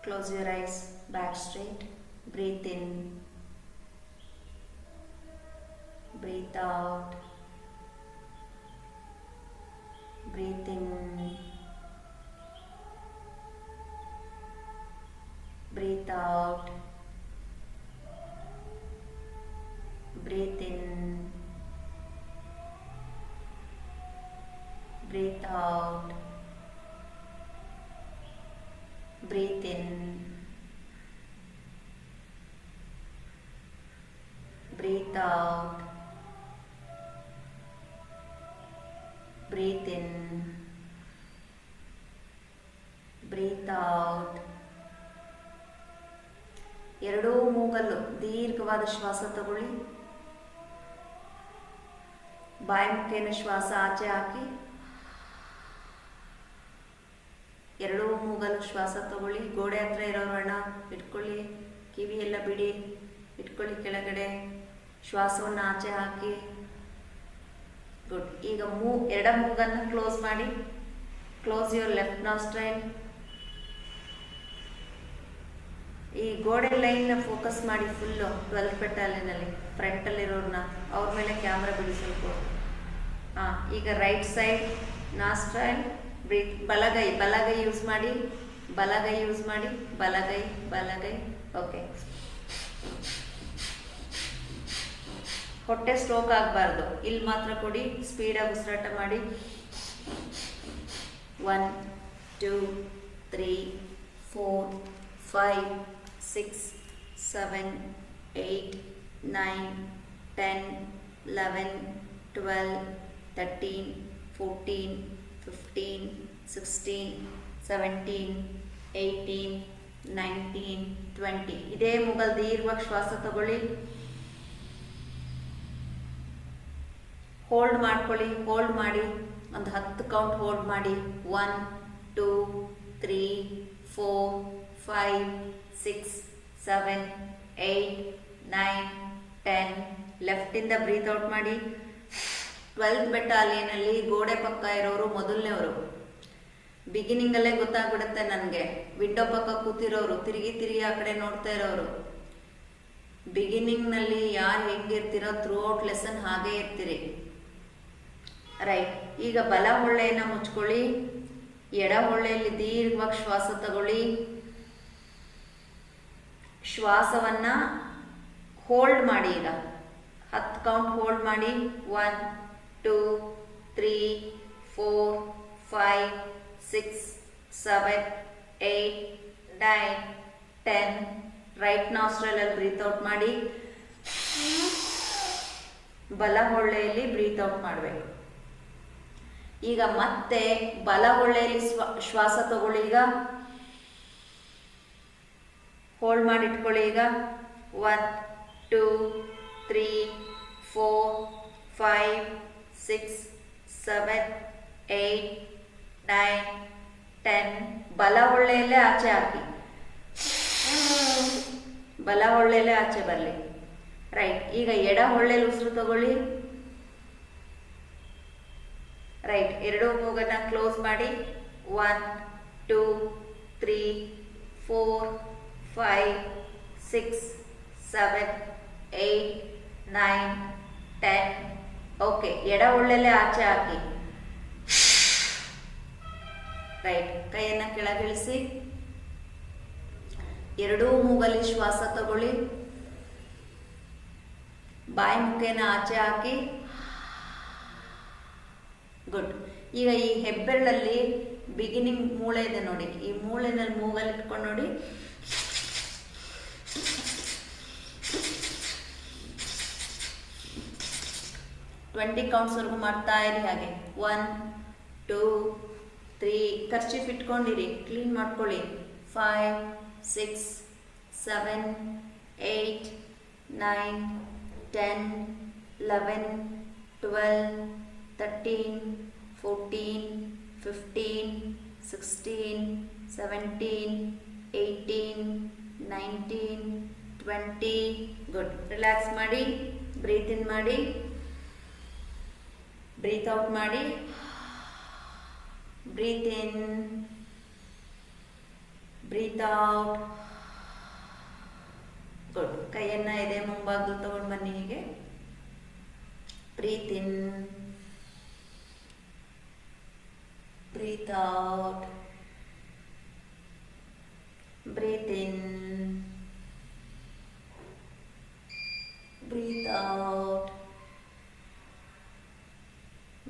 Close your eyes, back straight. Breathe in, breathe out. Breathe in, breathe out. Breathe in, breathe out. Breathe in, breathe out. Breathe in, breathe out. ಎರಡೂ ಮೂಗಲ್ಲು ದೀರ್ಘವಾದ ಶ್ವಾಸ ತಗೊಳ್ಳಿ. ಬಾಯಿ ಮುಖೇನ ಶ್ವಾಸ ಆಚೆ ಹಾಕಿ. ಎರಡೂ ಮೂಗಲ್ಲು ಶ್ವಾಸ ತಗೊಳ್ಳಿ. ಗೋಡೆ ಹತ್ರ ಇರೋರು ಅಣ್ಣ ಇಟ್ಕೊಳ್ಳಿ, ಕಿವಿ ಎಲ್ಲ ಬಿಡಿ, ಇಟ್ಕೊಳ್ಳಿ ಕೆಳಗಡೆ. ಶ್ವಾಸವನ್ನು ಆಚೆ ಹಾಕಿ. ಗುಡ್. ಈಗ ಎಡ ಮೂಗನ್ನು ಕ್ಲೋಸ್ ಮಾಡಿ. Close your left nostril. ಈ ಗೋಡೆ ಲೈನ್ ಫೋಕಸ್ ಮಾಡಿ ಫುಲ್ಲು 12th ಪೆಟಾಲಿನಲ್ಲಿ ಫ್ರಂಟಲ್ಲಿರೋರನ್ನ ಅವ್ರ ಮೇಲೆ ಕ್ಯಾಮ್ರಾ ಬಿಡಿ ಸ್ವಲ್ಪ. ಈಗ ರೈಟ್ ಸೈಡ್ ನಾಸ್ಟ್ರೈಲ್ ಬ್ರೀತ್. ಬಲಗೈ ಯೂಸ್ ಮಾಡಿ, ಬಲಗೈ ಯೂಸ್ ಮಾಡಿ, ಬಲಗೈ. ಓಕೆ. ಹೊಟ್ಟೆ ಸ್ಟ್ರೋಕ್ ಆಗಬಾರ್ದು, ಇಲ್ಲಿ ಮಾತ್ರ ಕೊಡಿ. ಸ್ಪೀಡಾಗಿ ಉಸಿರಾಟ ಮಾಡಿ. 1 2 3 4 5 6 7 8 9 10 11 12 13 14 15 16 17 18 19 20. ಇದೇ ಮೂಗಲ್ ದೀರ್ಘವಾಗಿ ಶ್ವಾಸ ತಗೊಳ್ಳಿ. ಹೋಲ್ಡ್ ಮಾಡ್ಕೊಳ್ಳಿ. ಹೋಲ್ಡ್ ಮಾಡಿ ಒಂದು 10 ಕೌಂಟ್ ಹೋಲ್ಡ್ ಮಾಡಿ. 1 2 3 4 5 6 7 8 9 10. ಲೆಫ್ಟಿಂದ ಬ್ರೀತ್ ಔಟ್ ಮಾಡಿ. 12th ಬೆಟಾಲಿಯನಲ್ಲಿ ಗೋಡೆ ಪಕ್ಕ ಇರೋರು ಮೊದಲನೇವರು. ಬಿಗಿನಿಂಗಲ್ಲೇ ಗೊತ್ತಾಗ್ಬಿಡುತ್ತೆ ನನಗೆ. ವಿಂಡೋ ಪಕ್ಕ ಕೂತಿರೋರು, ತಿರುಗಿ ಆ ಕಡೆ ನೋಡ್ತಾ ಇರೋರು. ಬಿಗಿನಿಂಗ್ನಲ್ಲಿ ಯಾರು ಹೆಂಗಿರ್ತಿರೋ ಥ್ರೂ ಔಟ್ ಲೆಸನ್ ಹಾಗೇ ಇರ್ತೀರಿ. ರೈಟ್. ಈಗ ಬಲ ಹೊಳ್ಳೆಯನ್ನು ಮುಚ್ಕೊಳ್ಳಿ. ಎಡ ಹೊಳ್ಳೆಯಲ್ಲಿ ದೀರ್ಘವಾಗಿ ಶ್ವಾಸ ತಗೊಳ್ಳಿ. ಶ್ವಾಸವನ್ನ ಹೋಲ್ಡ್ ಮಾಡಿ. ಈಗ 10 ಕೌಂಟ್ ಹೋಲ್ಡ್ ಮಾಡಿ. 1 2 3 4 5 6 7 8 9 10. ರೈಟ್ ನಾಸ್ಟ್ರೈಲಲ್ಲಿ ಬ್ರೀತ್ ಔಟ್ ಮಾಡಿ. ಬಲ ಹೊಳ್ಳೆಯಲ್ಲಿ ಬ್ರೀತ್ ಔಟ್ ಮಾಡಬೇಕು. ಈಗ ಮತ್ತೆ ಬಲ ಹೊಳ್ಳೆಯಲ್ಲಿ ಶ್ವಾಸ ತಗೊಳ್ಳಿ. ಈಗ ಹೋಲ್ಡ್ ಮಾಡಿ ಇಟ್ಕೊಳ್ಳಿ. ಈಗ 1 2 3 4 5 6 7 8 9 10. ಬಲ ಹೊಳ್ಳೆಯಲ್ಲೇ ಆಚೆ ಹಾಕಿ. ಬಲ ಹೊಳ್ಳೆಯಲ್ಲೇ ಆಚೆ ಬರಲಿ. ರೈಟ್. ಈಗ ಎಡ ಹೊಳ್ಳೆಯಲ್ಲಿ ಉಸಿರು ತಗೊಳ್ಳಿ. ರೈಟ್. ಎರಡೂ ಮೂಗನ್ನ ಕ್ಲೋಸ್ ಮಾಡಿ. 1 2 3 4 5 6 7 8 9 10. ಓಕೆ. ಎಡ ಹೊಳ್ಳೆಲ್ಲೇ ಆಚೆ ಹಾಕಿ. ರೈಟ್. ಕೈಯನ್ನು ಕೆಳಗಿಳಿಸಿ. ಎರಡೂ ಮೂಗಲ್ಲಿ ಶ್ವಾಸ ತಗೊಳ್ಳಿ. ಬಾಯಿ ಮುಖೇನ ಆಚೆ ಹಾಕಿ. ಗುಡ್. ಈಗ ಈ ಹೆಬ್ಬೆರಳಲ್ಲಿ ಬಿಗಿನಿಂಗ್ ಮೂಳೆ ಇದೆ ನೋಡಿ. ಈ ಮೂಳೆನಲ್ಲಿ ಮೂಗಲ್ಲಿ ಇಟ್ಕೊಂಡು ನೋಡಿ. ಟ್ವೆಂಟಿ ಕೌಂಟ್ಸ್ವರೆಗೂ ಮಾಡ್ತಾ ಇರಿ. ಹಾಗೆ 1 2 3. ಕರ್ಚೀಫ್ ಇಟ್ಕೊಂಡಿರಿ, ಕ್ಲೀನ್ ಮಾಡ್ಕೊಳ್ಳಿ. 5 6 7 8 9 10 11 12 13 14 15 16 17 18 19 20. ಗುಡ್. ರಿಲ್ಯಾಕ್ಸ್ ಮಾಡಿ. ಬ್ರೀತ್ ಇನ್ ಮಾಡಿ, ಬ್ರೀತ್ ಔಟ್ ಮಾಡಿ. Breathe in, breathe out. Good. ಕೈಯನ್ನು ಎದೆ ಮುಂಭಾಗದಲ್ಲಿ ತಗೊಂಡು ಬನ್ನಿ ಹೀಗೆ. Breathe in, breathe out, breathe in, breathe out,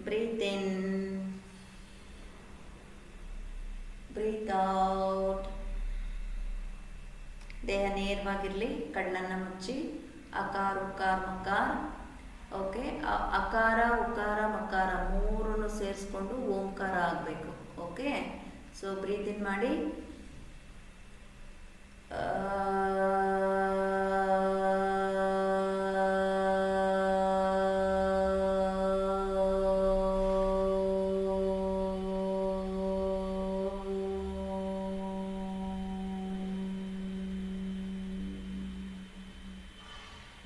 breathe in, breathe out. ದೇಹ ನೇರವಾಗಿರಲಿ, ಕಣ್ಣನ್ನು ಮುಚ್ಚಿ. ಅಕಾರ ಉಕಾರ ಮಕಾರ. ಓಕೆ, ಅಕಾರ ಉಕಾರ ಮಕಾರ ಮೂರನ್ನು ಸೇರಿಸ್ಕೊಂಡು ಓಂಕಾರ ಆಗಬೇಕು. ಓಕೆ, ಸೊ ಬ್ರೀತ್ ಇನ್ ಮಾಡಿ.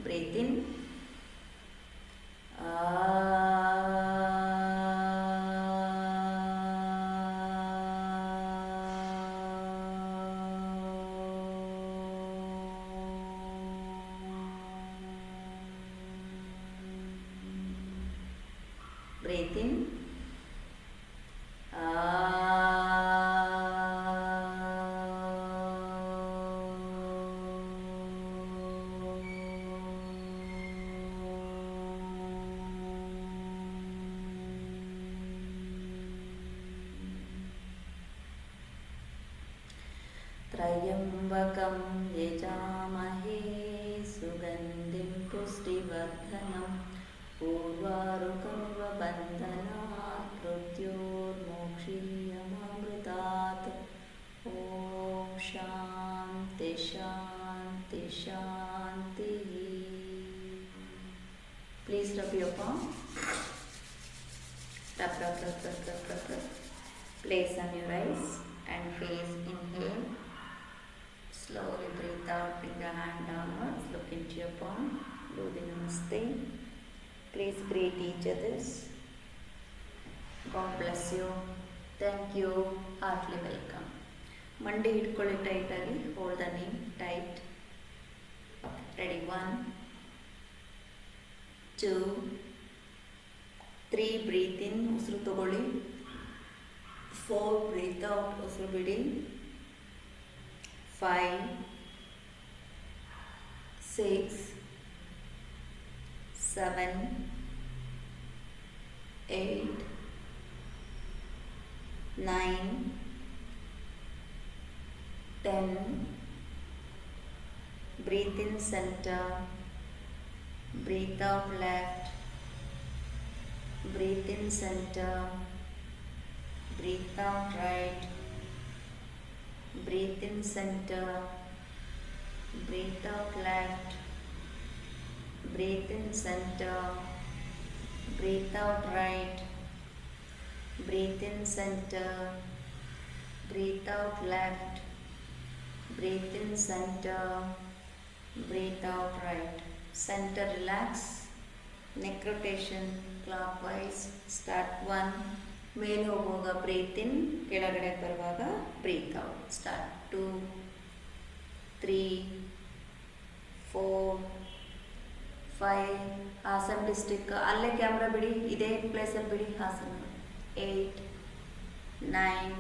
Breathe in. Breathe in. त्रयम्बकं यजामहे सुगन्धिं पुष्टिवर्धनं पूर्वारुकमिव बन्धनात् मृत्योर्मोक्षीयमामृतात्. ॐ शान्ति शान्ति शान्तिः. Please rub your palm. Rub, rub, rub, rub, rub, rub, rub. Place on your eyes and face. Inhale. Slowly breathe out, bring the hand downwards, look into your palm, do the namaste. Please greet each others. God bless you. Thank you. Heartily welcome. Monday ಹಿಡ್ಕೊಳ್ಳಿ ಟೈಟಾಗಿ, hold the knee tight. Okay, ready? 1, 2, 3, breathe in, ಉಸಿರು ತಗೊಳ್ಳಿ. 4, breathe out, ಉಸಿರು ಬಿಡಿ. 5, 6, 7, 8, 9, 10. Breathe in center, breathe out left, breathe in center, breathe out right. Breathe in center, breathe out left, breathe in center, breathe out right, breathe in center, breathe out left, breathe in center, breathe out right. Center relax, neck rotation clockwise. Start 1. ಮೇಲೆ ಹೋಗುವಾಗ breathe in, ಕೆಳಗಡೆ ಬರುವಾಗ breathe out. Start 2, 3, 4, 5. Hassan district, ಅಲ್ಲೇ camera ಬಿಡಿ, ಇದೇ ಪ್ಲೇಸಲ್ಲಿ ಬಿಡಿ Hassan. 8, 9,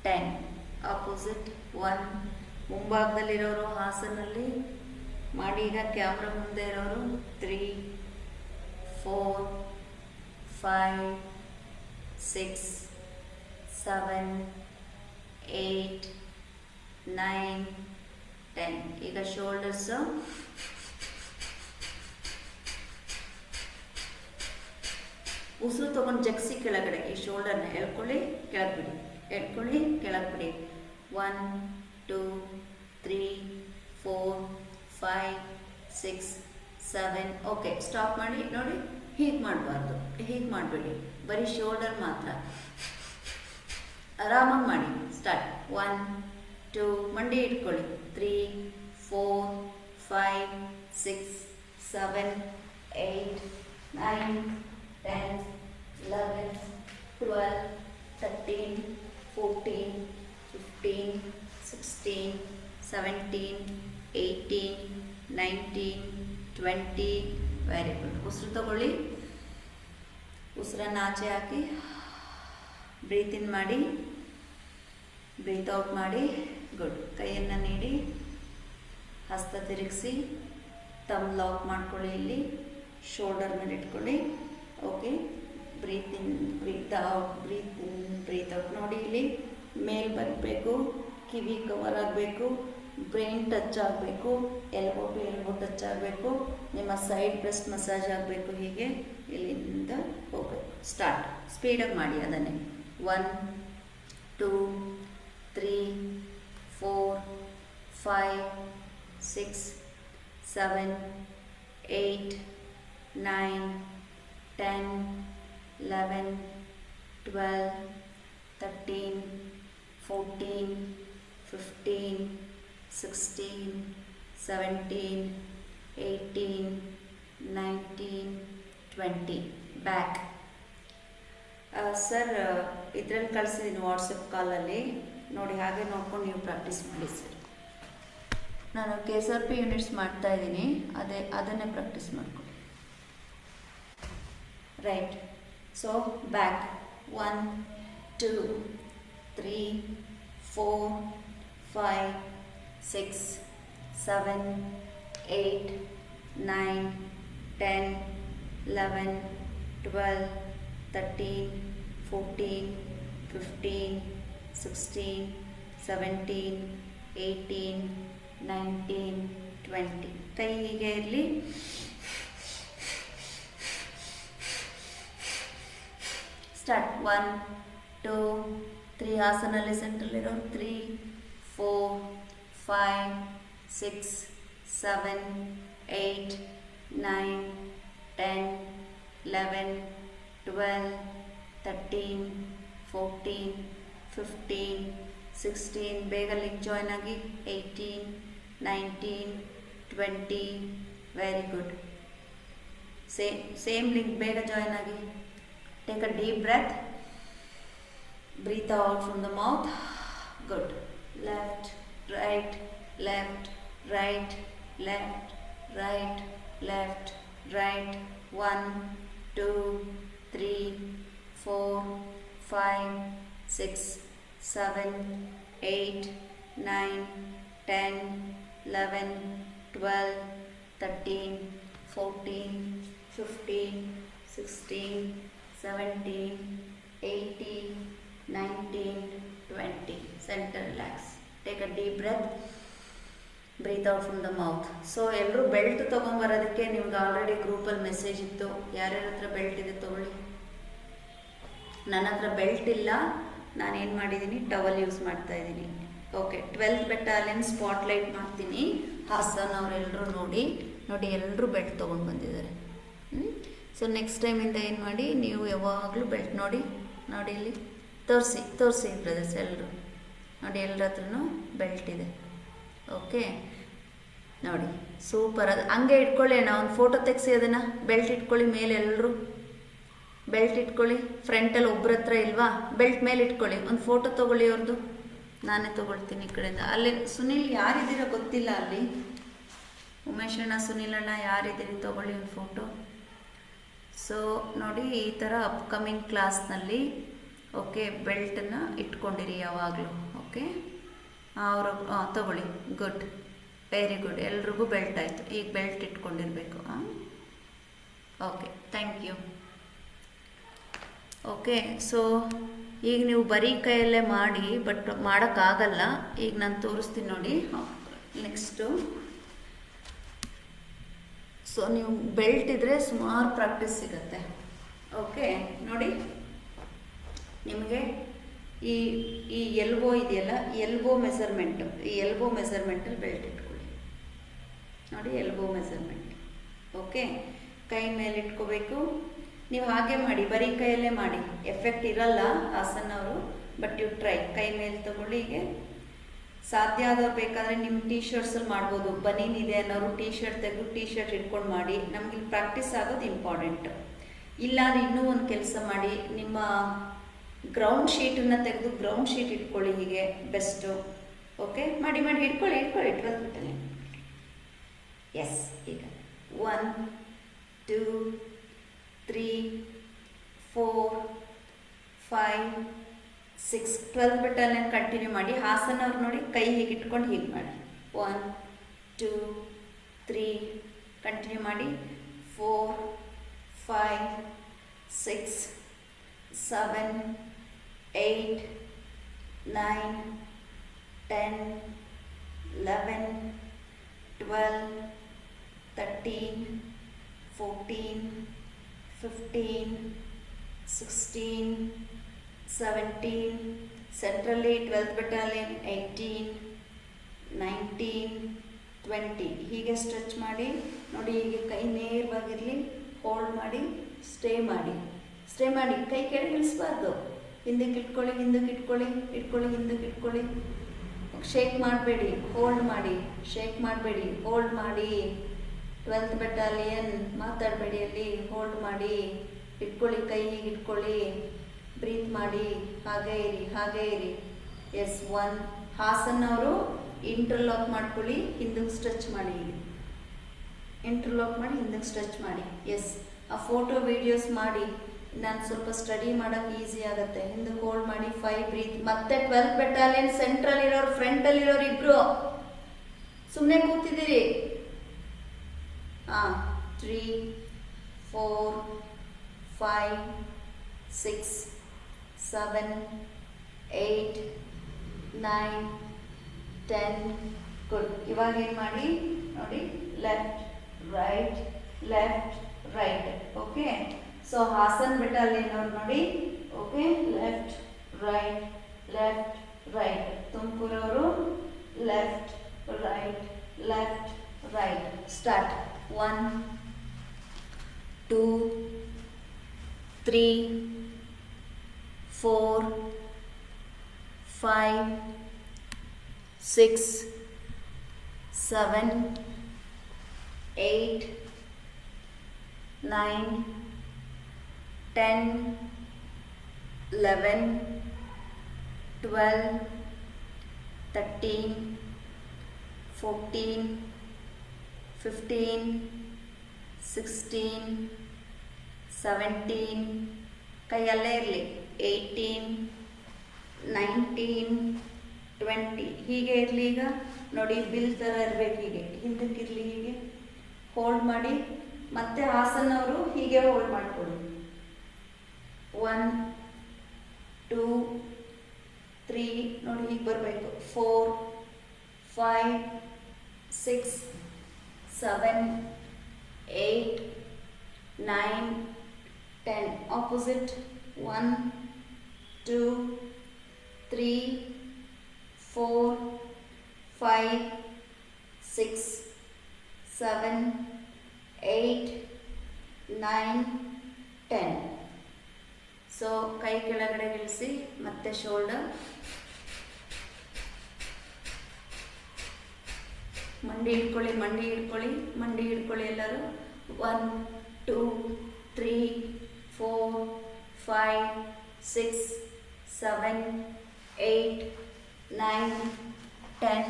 10. Opposite 1. ಮುಂಭಾಗದಲ್ಲಿರೋರು ಹಾಸನಲ್ಲಿ ಮಾಡಿ. ಈಗ ಕ್ಯಾಮ್ರಾ ಮುಂದೆ ಇರೋರು 3, 4, 5, 6, 7, 8, 9, 10. ಈಗ ಶೋಲ್ಡರ್ಸ್ ಉಸಿರು ತಗೊಂಡು ಜಗ್ಸಿ ಕೆಳಗಡೆ ಈ ಶೋಲ್ಡರ್ನ ಎಳ್ಕೊಳ್ಳಿ, ಕೆಳಗೆ ಬಿಡಿ, ಎಳ್ಕೊಳ್ಳಿ, ಕೆಳಗೆ ಬಿಡಿ. 1, 2, 3, 4, 5, 6, 7. ಓಕೆ, ಸ್ಟಾಪ್ ಮಾಡಿ. ನೋಡಿ, ಹೀಗೆ ಮಾಡಬಾರ್ದು, ಹೀಗೆ ಮಾಡಬೇಡಿ, ಬರೀ ಶೋಲ್ಡರ್ ಮಾತ್ರ. ಆರಾಮಾಗಿ ಮಾಡಿ. ಸ್ಟಾರ್ಟ್ 1, 2, ಮಂಡಿ ಇಟ್ಕೊಳ್ಳಿ. 3, 4, 5, 6, 7, 8, 9, 10, 11, 12, 13, 14, 15, 16, 17, 18, 19, 20. Very good. ಉಸಿರು ತಗೊಳ್ಳಿ. ಉಸಿರನ್ನು ಆಚೆ ಹಾಕಿ ಬ್ರೀತ್ ಇನ್ ಮಾಡಿ, ಬ್ರೀತ್ ಔಟ್ ಮಾಡಿ. ಗುಡ್. ಕೈಯನ್ನು ನೀಡಿ, ಹಸ್ತ ತಿರುಗಿಸಿ, ತಮ್ ಲಾಕ್ ಮಾಡ್ಕೊಳ್ಳಿ. ಇಲ್ಲಿ ಶೋಲ್ಡರ್ ಮೇಲೆ ಇಟ್ಕೊಳ್ಳಿ. Okay. Breathe in, breathe out, breathe in, breathe out. ನೋಡಿ, ಇಲ್ಲಿ ಮೇಲ್ ಬರಬೇಕು, ಕಿವಿ ಕವರ್ ಆಗಬೇಕು, ಬ್ರೈನ್ ಟಚ್ ಆಗಬೇಕು, ಎಲ್ಬೋ ಟು ಎಲ್ಬೋ ಟಚ್ ಆಗಬೇಕು, ನಿಮ್ಮ ಸೈಡ್ ಬ್ರೆಸ್ಟ್ ಮಸಾಜ್ ಆಗಬೇಕು. ಹೀಗೆ ಇಲ್ಲಿಂದ ಹೋಗಬೇಕು. ಸ್ಟಾರ್ಟ್. ಸ್ಪೀಡಾಗಿ ಮಾಡಿ ಅದನ್ನೇ. 1, 2, 3, 4, 5, 6, 7, 8, 9, 10, 11, 12, 13, 14, 15, 16, 17, 18, 19, 20. ಬ್ಯಾಕ್. ಸರ್, ಇದರಲ್ಲಿ ಕಳಿಸಿದ್ದೀನಿ ವಾಟ್ಸಪ್ ಕಾಲಲ್ಲಿ ನೋಡಿ. ಹಾಗೆ ನೋಡ್ಕೊಂಡು ನೀವು ಪ್ರಾಕ್ಟೀಸ್ ಮಾಡಿ ಸರ್. ನಾನು KSRP ಯೂನಿಟ್ಸ್ ಮಾಡ್ತಾಯಿದ್ದೀನಿ, ಅದನ್ನೇ ಪ್ರಾಕ್ಟೀಸ್ ಮಾಡ್ಕೊಳ್ಳಿ. ರೈಟ್. So back. 1, 2, 3, 4, 5, 6, 7, 8, 9, 10, 11, 12, 13, 14, 15, 16, 17, 18, 19, 20. ಕೈ ಹೀಗೆ ಇರಲಿ. ಸ್ಟಾರ್ಟ್. 1, 2, 3 ಆಸನಲ್ಲಿ ಸೆಂಟ್ರಲ್ಲಿರೋ. 3, 4, 5, 6, 7, 8, 9, 10, 11, 12, 13, 14, 15, 16. ಬೇಗ ಲಿಂಕ್ ಜಾಯ್ನ್ ಆಗಿ. 18, 19, 20. Very good. ಸೇಮ್ ಲಿಂಕ್ ಬೇಗ ಜಾಯ್ನ್ ಆಗಿ. Take a deep breath. Breathe out from the mouth. Good. Left, right, left, right, left, right, left, right. 1, 2, 3, 4, 5, 6, 7, 8, 9, 10, 11, 12, 13, 14, 15, 16, 17, 18, 19, 20. Center relax. Take a deep breath. Breathe out from the mouth. So ಎಲ್ಲರೂ belt ತೊಗೊಂಬರೋದಕ್ಕೆ ನಿಮ್ಗೆ already ಗ್ರೂಪಲ್ಲಿ message ಇತ್ತು. ಯಾರ್ಯಾರ ಹತ್ರ belt ಇದೆ ತೊಗೊಳ್ಳಿ. ನನ್ನ ಹತ್ರ ಬೆಲ್ಟ್ ಇಲ್ಲ. ನಾನೇನು ಮಾಡಿದ್ದೀನಿ, ಟವಲ್ ಯೂಸ್ ಮಾಡ್ತಾಯಿದ್ದೀನಿ. ಓಕೆ. 12th ಬೆಟಾಲಿಯನ್ ಸ್ಪಾಟ್ಲೈಟ್ ಮಾಡ್ತೀನಿ. ಹಾಸನ್ ಅವರೆಲ್ಲರೂ ನೋಡಿ ಎಲ್ಲರೂ ಬೆಲ್ಟ್ ತೊಗೊಂಡು ಬಂದಿದ್ದಾರೆ. ಸೊ ನೆಕ್ಸ್ಟ್ ಟೈಮಿಂದ ಏನು ಮಾಡಿ, ನೀವು ಯಾವಾಗಲೂ ಬೆಲ್ಟ್ ನೋಡಿ ಇಲ್ಲಿ ತೋರಿಸಿ ಬ್ರದರ್ಸ್ ಎಲ್ಲರೂ ನೋಡಿ. ಎಲ್ಲರ ಹತ್ರನೂ ಬೆಲ್ಟ್ ಇದೆ. ಓಕೆ. ನೋಡಿ, ಸೂಪರ್. ಅದು ಹಂಗೆ ಇಟ್ಕೊಳ್ಳಿ ಅಣ್ಣ. ಒಂದು ಫೋಟೋ ತೆಗೆಸಿ ಅದನ್ನು. ಬೆಲ್ಟ್ ಇಟ್ಕೊಳ್ಳಿ ಮೇಲೆ. ಎಲ್ಲರೂ ಬೆಲ್ಟ್ ಇಟ್ಕೊಳ್ಳಿ. ಫ್ರಂಟಲ್ಲಿ ಒಬ್ಬರ ಹತ್ರ ಇಲ್ವಾ, ಬೆಲ್ಟ್ ಮೇಲೆ ಇಟ್ಕೊಳ್ಳಿ. ಒಂದು ಫೋಟೋ ತೊಗೊಳ್ಳಿ ಅವ್ರದ್ದು. ನಾನೇ ತೊಗೊಳ್ತೀನಿ ಈ ಕಡೆಯಿಂದ. ಅಲ್ಲಿ ಸುನಿಲ್ ಯಾರಿದ್ದೀರೋ ಗೊತ್ತಿಲ್ಲ. ಅಲ್ಲಿ ಉಮೇಶ್ ಅಣ್ಣ, ಸುನಿಲ್ ಅಣ್ಣ ಯಾರಿದ್ದೀರಿ, ತೊಗೊಳ್ಳಿ ಒಂದು ಫೋಟೋ. ಸೊ ನೋಡಿ, ಈ ಥರ ಅಪ್ಕಮಿಂಗ್ ಕ್ಲಾಸ್ನಲ್ಲಿ ಓಕೆ ಬೆಲ್ಟನ್ನು ಇಟ್ಕೊಂಡಿರಿ ಯಾವಾಗಲೂ. ಓಕೆ. ಅವರು ತೊಗೊಳ್ಳಿ. ಗುಡ್. Very good. ಎಲ್ರಿಗೂ ಬೆಲ್ಟ್ ಆಯಿತು. ಈಗ ಬೆಲ್ಟ್ ಇಟ್ಕೊಂಡಿರಬೇಕು. Okay. Thank you. Okay. So ಈಗ ನೀವು ಬರೀ ಕೈಯಲ್ಲೇ ಮಾಡಿ, ಬಟ್ ಮಾಡೋಕ್ಕಾಗಲ್ಲ. ಈಗ ನಾನು ತೋರಿಸ್ತೀನಿ ನೋಡಿ. ನೆಕ್ಸ್ಟು, ಸೊ ನೀವು ಬೆಲ್ಟ್ ಇದ್ದರೆ ಸುಮಾರು ಪ್ರಾಕ್ಟೀಸ್ ಸಿಗುತ್ತೆ. ಓಕೆ. ನೋಡಿ, ನಿಮಗೆ ಈ ಎಲ್ಬೋ ಇದೆಯಲ್ಲ, ಎಲ್ಬೋ ಮೆಸರ್ಮೆಂಟು, ಈ ಎಲ್ಬೋ ಮೆಸರ್ಮೆಂಟಲ್ಲಿ ಬೆಲ್ಟ್ ಇಟ್ಕೊಳ್ಳಿ. ನೋಡಿ, ಎಲ್ಬೋ ಮೆಸರ್ಮೆಂಟ್. ಓಕೆ. ಕೈ ಮೇಲೆ ಇಟ್ಕೋಬೇಕು. ನೀವು ಹಾಗೆ ಮಾಡಿ, ಬರೀ ಕೈಯಲ್ಲೇ ಮಾಡಿ. ಎಫೆಕ್ಟ್ ಇರಲ್ಲ ಹಾಸನ್ ಅವರು, ಬಟ್ ಯು ಟ್ರೈ. ಕೈ ಮೇಲೆ ತಗೊಳ್ಳಿ. ಹೀಗೆ ಸಾಧ್ಯ ಆದವ್ರು ಬೇಕಾದರೆ ನಿಮ್ಮ ಟೀ ಶರ್ಟ್ಸಲ್ಲಿ ಮಾಡ್ಬೋದು. ಬನೀನ್ ಇದೆ ಅನ್ನೋರು ಟೀ ಶರ್ಟ್ ತೆಗೆದು ಟೀ ಶರ್ಟ್ ಇಟ್ಕೊಂಡು ಮಾಡಿ. ನಮಗೆ ಪ್ರಾಕ್ಟೀಸ್ ಆಗೋದು ಇಂಪಾರ್ಟೆಂಟ್. ಇಲ್ಲಾಂದರೆ ಇನ್ನೂ ಒಂದು ಕೆಲಸ ಮಾಡಿ, ನಿಮ್ಮ ಗ್ರೌಂಡ್ ಶೀಟನ್ನು ತೆಗೆದು ಗ್ರೌಂಡ್ ಶೀಟ್ ಇಟ್ಕೊಳ್ಳಿ. ಹೀಗೆ ಬೆಸ್ಟು. ಓಕೆ, ಮಾಡಿ ಮಾಡಿ ಹಿಡ್ಕೊಳ್ಳಿ 12th ಬೆಟಾಲಿಯನ್. ಎಸ್, ಈಗ 1 2 3 4 5 6 12th ಬೆಟಾಲಿಯನ್ ಕಂಟಿನ್ಯೂ ಮಾಡಿ. ಹಾಸನ್ ಅವ್ರು ನೋಡಿ ಕೈ ಹೀಗೆ ಇಟ್ಕೊಂಡು ಹೀಗೆ ಮಾಡಿ. 1 2 3 ಕಂಟಿನ್ಯೂ ಮಾಡಿ. 4 5 6 7 8 9 10 11 12 13 14 15 16 17 ಸೆಂಟ್ರಲ್ಲಿ 12th ಬೆಟಾಲಿಯನ್ 18 19 20 ಹೀಗೆ ಸ್ಟ್ರೆಚ್ ಮಾಡಿ ನೋಡಿ. ಹೀಗೆ ಕೈ ನೇರವಾಗಿರಲಿ, ಹೋಲ್ಡ್ ಮಾಡಿ, ಸ್ಟೇ ಮಾಡಿ. ಕೈ ಕೆಳಗೆ ಇಳಿಸ್ಬಾರ್ದು. ಹಿಂದಕ್ಕೆ ಇಟ್ಕೊಳ್ಳಿ, ಹಿಂದಕ್ಕೆ ಇಟ್ಕೊಳ್ಳಿ. ಶೇಕ್ ಮಾಡಬೇಡಿ, ಹೋಲ್ಡ್ ಮಾಡಿ. ಶೇಕ್ ಮಾಡಬೇಡಿ, ಹೋಲ್ಡ್ ಮಾಡಿ. 12th ಬೆಟಾಲಿಯನ್ ಮಾತಾಡಬೇಡಿ, ಅಲ್ಲಿ ಹೋಲ್ಡ್ ಮಾಡಿ. ಇಟ್ಕೊಳ್ಳಿ, ಕೈ ಹೀಗೆ ಇಟ್ಕೊಳ್ಳಿ, ಬ್ರೀತ್ ಮಾಡಿ. ಹಾಗೇ ಇರಿ. ಎಸ್, 1. ಹಾಸನ್ ಅವರು ಇಂಟರ್ಲಾಕ್ ಮಾಡ್ಕೊಳ್ಳಿ, ಹಿಂದಕ್ಕೆ ಸ್ಟ್ರೆಚ್ ಮಾಡಿ. ಇಂಟರ್ಲಾಕ್ ಮಾಡಿ, ಹಿಂದಕ್ಕೆ ಸ್ಟ್ರೆಚ್ ಮಾಡಿ. ಎಸ್, ಆ ಫೋಟೋ ವಿಡಿಯೋಸ್ ಮಾಡಿ. ನಾನು ಸ್ವಲ್ಪ ಸ್ಟಡಿ ಮಾಡೋಕ್ಕೆ ಈಸಿ ಆಗುತ್ತೆ. ಹಿಂದಕ್ಕೆ ಹೋಲ್ಡ್ ಮಾಡಿ. 5 ಬ್ರೀತ್. ಮತ್ತೆ 12th ಬೆಟಾಲಿಯನ್ ಸೆಂಟ್ರಲ್ಲಿರೋರು, ಫ್ರಂಟಲ್ಲಿರೋರು ಇಬ್ಬರು ಸುಮ್ಮನೆ ಕೂತಿದ್ದೀರಿ. 3 4 5 6 7 8 9 10 ಗುಡ್. ಇವಾಗ ಏನು ಮಾಡಿ ನೋಡಿ, left right. Okay, so Hassan battalion ಅವ್ರು ನೋಡಿ. Okay, left right. ತುಮಕೂರವರು ಲೆಫ್ಟ್ ರೈಟ್. ಸ್ಟಾರ್ಟ್. 1 2 3 4 5 6 7 8 9 10 11 12 13 14 15 16 17 ಕೈಯಲ್ಲೇ ಇರಲಿ. 18 19 20 ಹೀಗೆ ಇರಲಿ. ಈಗ ನೋಡಿ, ಬಿಲ್ ಥರ ಇರಬೇಕು. ಹೀಗೆ ಹಿಂದಕ್ಕಿರಲಿ, ಹೀಗೆ ಹೋಲ್ಡ್ ಮಾಡಿ. ಮತ್ತೆ ಹಾಸನ್ ಅವರು ಹೀಗೆ ಹೋಲ್ಡ್ ಮಾಡಿಕೊಡಿ. 1 2 3 ನೋಡಿ, ಹೀಗೆ ಬರಬೇಕು. 4 5 6 7 8 9 10 ಆಪೋಸಿಟ್. 1 2 3 4 5 6 7 8 9 10. ಸೊ ಕೈ ಕೆಳಗಡೆ ಇಳಿಸಿ, ಮತ್ತೆ ಶೋಲ್ಡರ್, ಮಂಡಿ ಹಿಡ್ಕೊಳ್ಳಿ ಎಲ್ಲರೂ. 1 2 3 4 5 6 7 8 9 10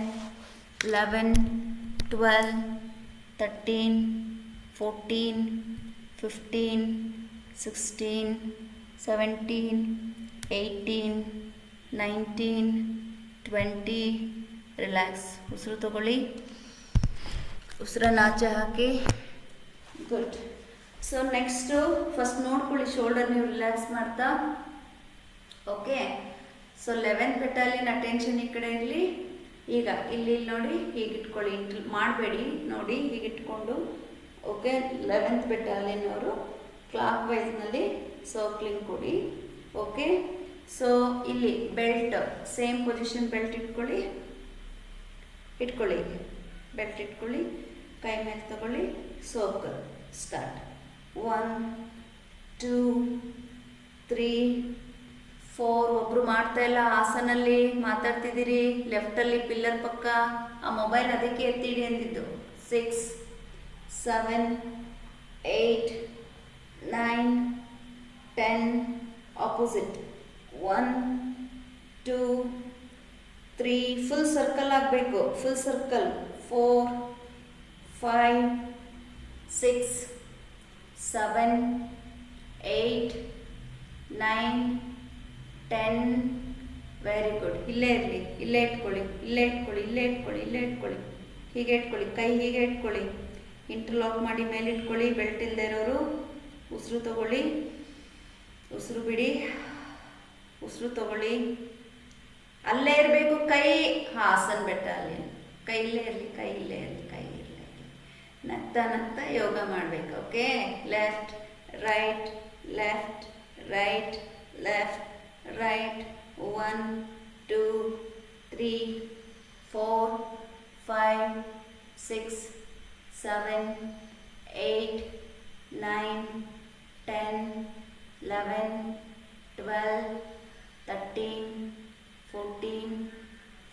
11 12 13 14 15 16 17 18 19 20. ರಿಲ್ಯಾಕ್ಸ್. ಉಸಿರು ತಗೊಳ್ಳಿ, ಉಸಿರನ್ನು ಆಚೆ ಹಾಕಿ. ಗುಡ್. ಸೊ ನೆಕ್ಸ್ಟು ಫಸ್ಟ್ ನೋಡ್ಕೊಳ್ಳಿ ಶೋಲ್ಡರ್ ನೀವು ರಿಲ್ಯಾಕ್ಸ್ ಮಾಡ್ತಾ. Okay, so 11th battalion attention ಈ ಕಡೆ ಇರಲಿ. ಈಗ ಇಲ್ಲಿ ನೋಡಿ, ಹೀಗೆ ಇಟ್ಕೊಳ್ಳಿ, ಮಾಡಬೇಡಿ. ನೋಡಿ, ಹೀಗೆ ಇಟ್ಕೊಂಡು. ಓಕೆ, 11th ಬೆಟಾಲಿಯನ್ ಅವರು ಕ್ಲಾಕ್ ವೈಸ್ನಲ್ಲಿ ಸರ್ಕ್ಲಿಂಗ್ ಕೊಡಿ. ಓಕೆ, ಸೊ ಇಲ್ಲಿ ಬೆಲ್ಟ್ ಸೇಮ್ ಪೊಸಿಷನ್, ಬೆಲ್ಟ್ ಇಟ್ಕೊಳ್ಳಿ. ಬೆಲ್ಟ್ ಇಟ್ಕೊಳ್ಳಿ, ಕೈ ಮೇಲೆ ತಗೊಳ್ಳಿ. ಸರ್ಕಲ್. ಸ್ಟಾರ್ಟ್. 1 2 3 4. ಒಬ್ಬರು ಮಾಡ್ತಾ ಇಲ್ಲ, ಹಾಸನಲ್ಲಿ ಮಾತಾಡ್ತಿದ್ದೀರಿ. ಲೆಫ್ಟಲ್ಲಿ ಪಿಲ್ಲರ್ ಪಕ್ಕ ಆ ಮೊಬೈಲ್ ಅದಕ್ಕೆ ಎತ್ತಿಡಿ ಅಂದಿದ್ದು. 6 7 8 9 10 ಆಪೋಸಿಟ್. 1 2 3 ಫುಲ್ ಸರ್ಕಲ್ ಆಗಬೇಕು, ಫುಲ್ ಸರ್ಕಲ್ 4 5 6 7 8 9 10. Very good. ಇಲ್ಲೇ ಇರಲಿ, ಇಲ್ಲೇ ಇಟ್ಕೊಳ್ಳಿ, ಇಲ್ಲೇ ಇಟ್ಕೊಳ್ಳಿ, ಇಲ್ಲೇ ಇಟ್ಕೊಳ್ಳಿ, ಇಲ್ಲೇ ಇಟ್ಕೊಳ್ಳಿ, ಹೀಗೆ ಇಟ್ಕೊಳ್ಳಿ, ಕೈ ಹೀಗೆ ಇಟ್ಕೊಳ್ಳಿ, ಇಂಟರ್ಲಾಕ್ ಮಾಡಿ ಮೇಲೆ ಇಟ್ಕೊಳ್ಳಿ. ಬೆಲ್ಟ್ ಇಲ್ಲದೆ ಇರೋರು ಉಸಿರು ತಗೊಳ್ಳಿ, ಉಸಿರು ಬಿಡಿ, ಉಸಿರು ತಗೊಳ್ಳಿ. ಅಲ್ಲೇ ಇರಬೇಕು ಕೈ. ಆಸನ್ ಬೆಟ್ಟ ಅಲ್ಲಿ, ಕೈ ಇಲ್ಲೇ ಇರಲಿ, ಕೈ ಇಲ್ಲೇ ಇರಲಿ, ಕೈ ಇಲ್ಲೇ ಇರಲಿ. ನಗ್ತಾ ನಗ್ತಾ ಯೋಗ ಮಾಡಬೇಕು. Okay, left right, left right, left right. 1 2 3 4 5 6 7 8 9 10 11 12 13 14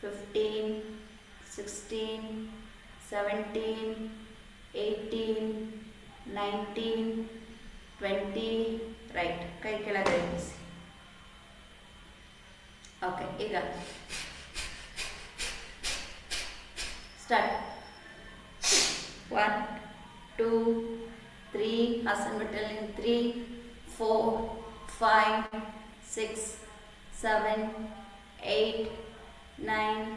15 16 17 18 19 20. Right, ಕೈ ಕೆಳಗೆ ಇರಿಸಿ. ಓಕೆ, ಈಗ ಸ್ಟಾರ್ಟ್. 1 2 3 ಆಸನ್ ಬಿಟ್ಟಲ್ಲಿ 3 4 5 6 7 8 9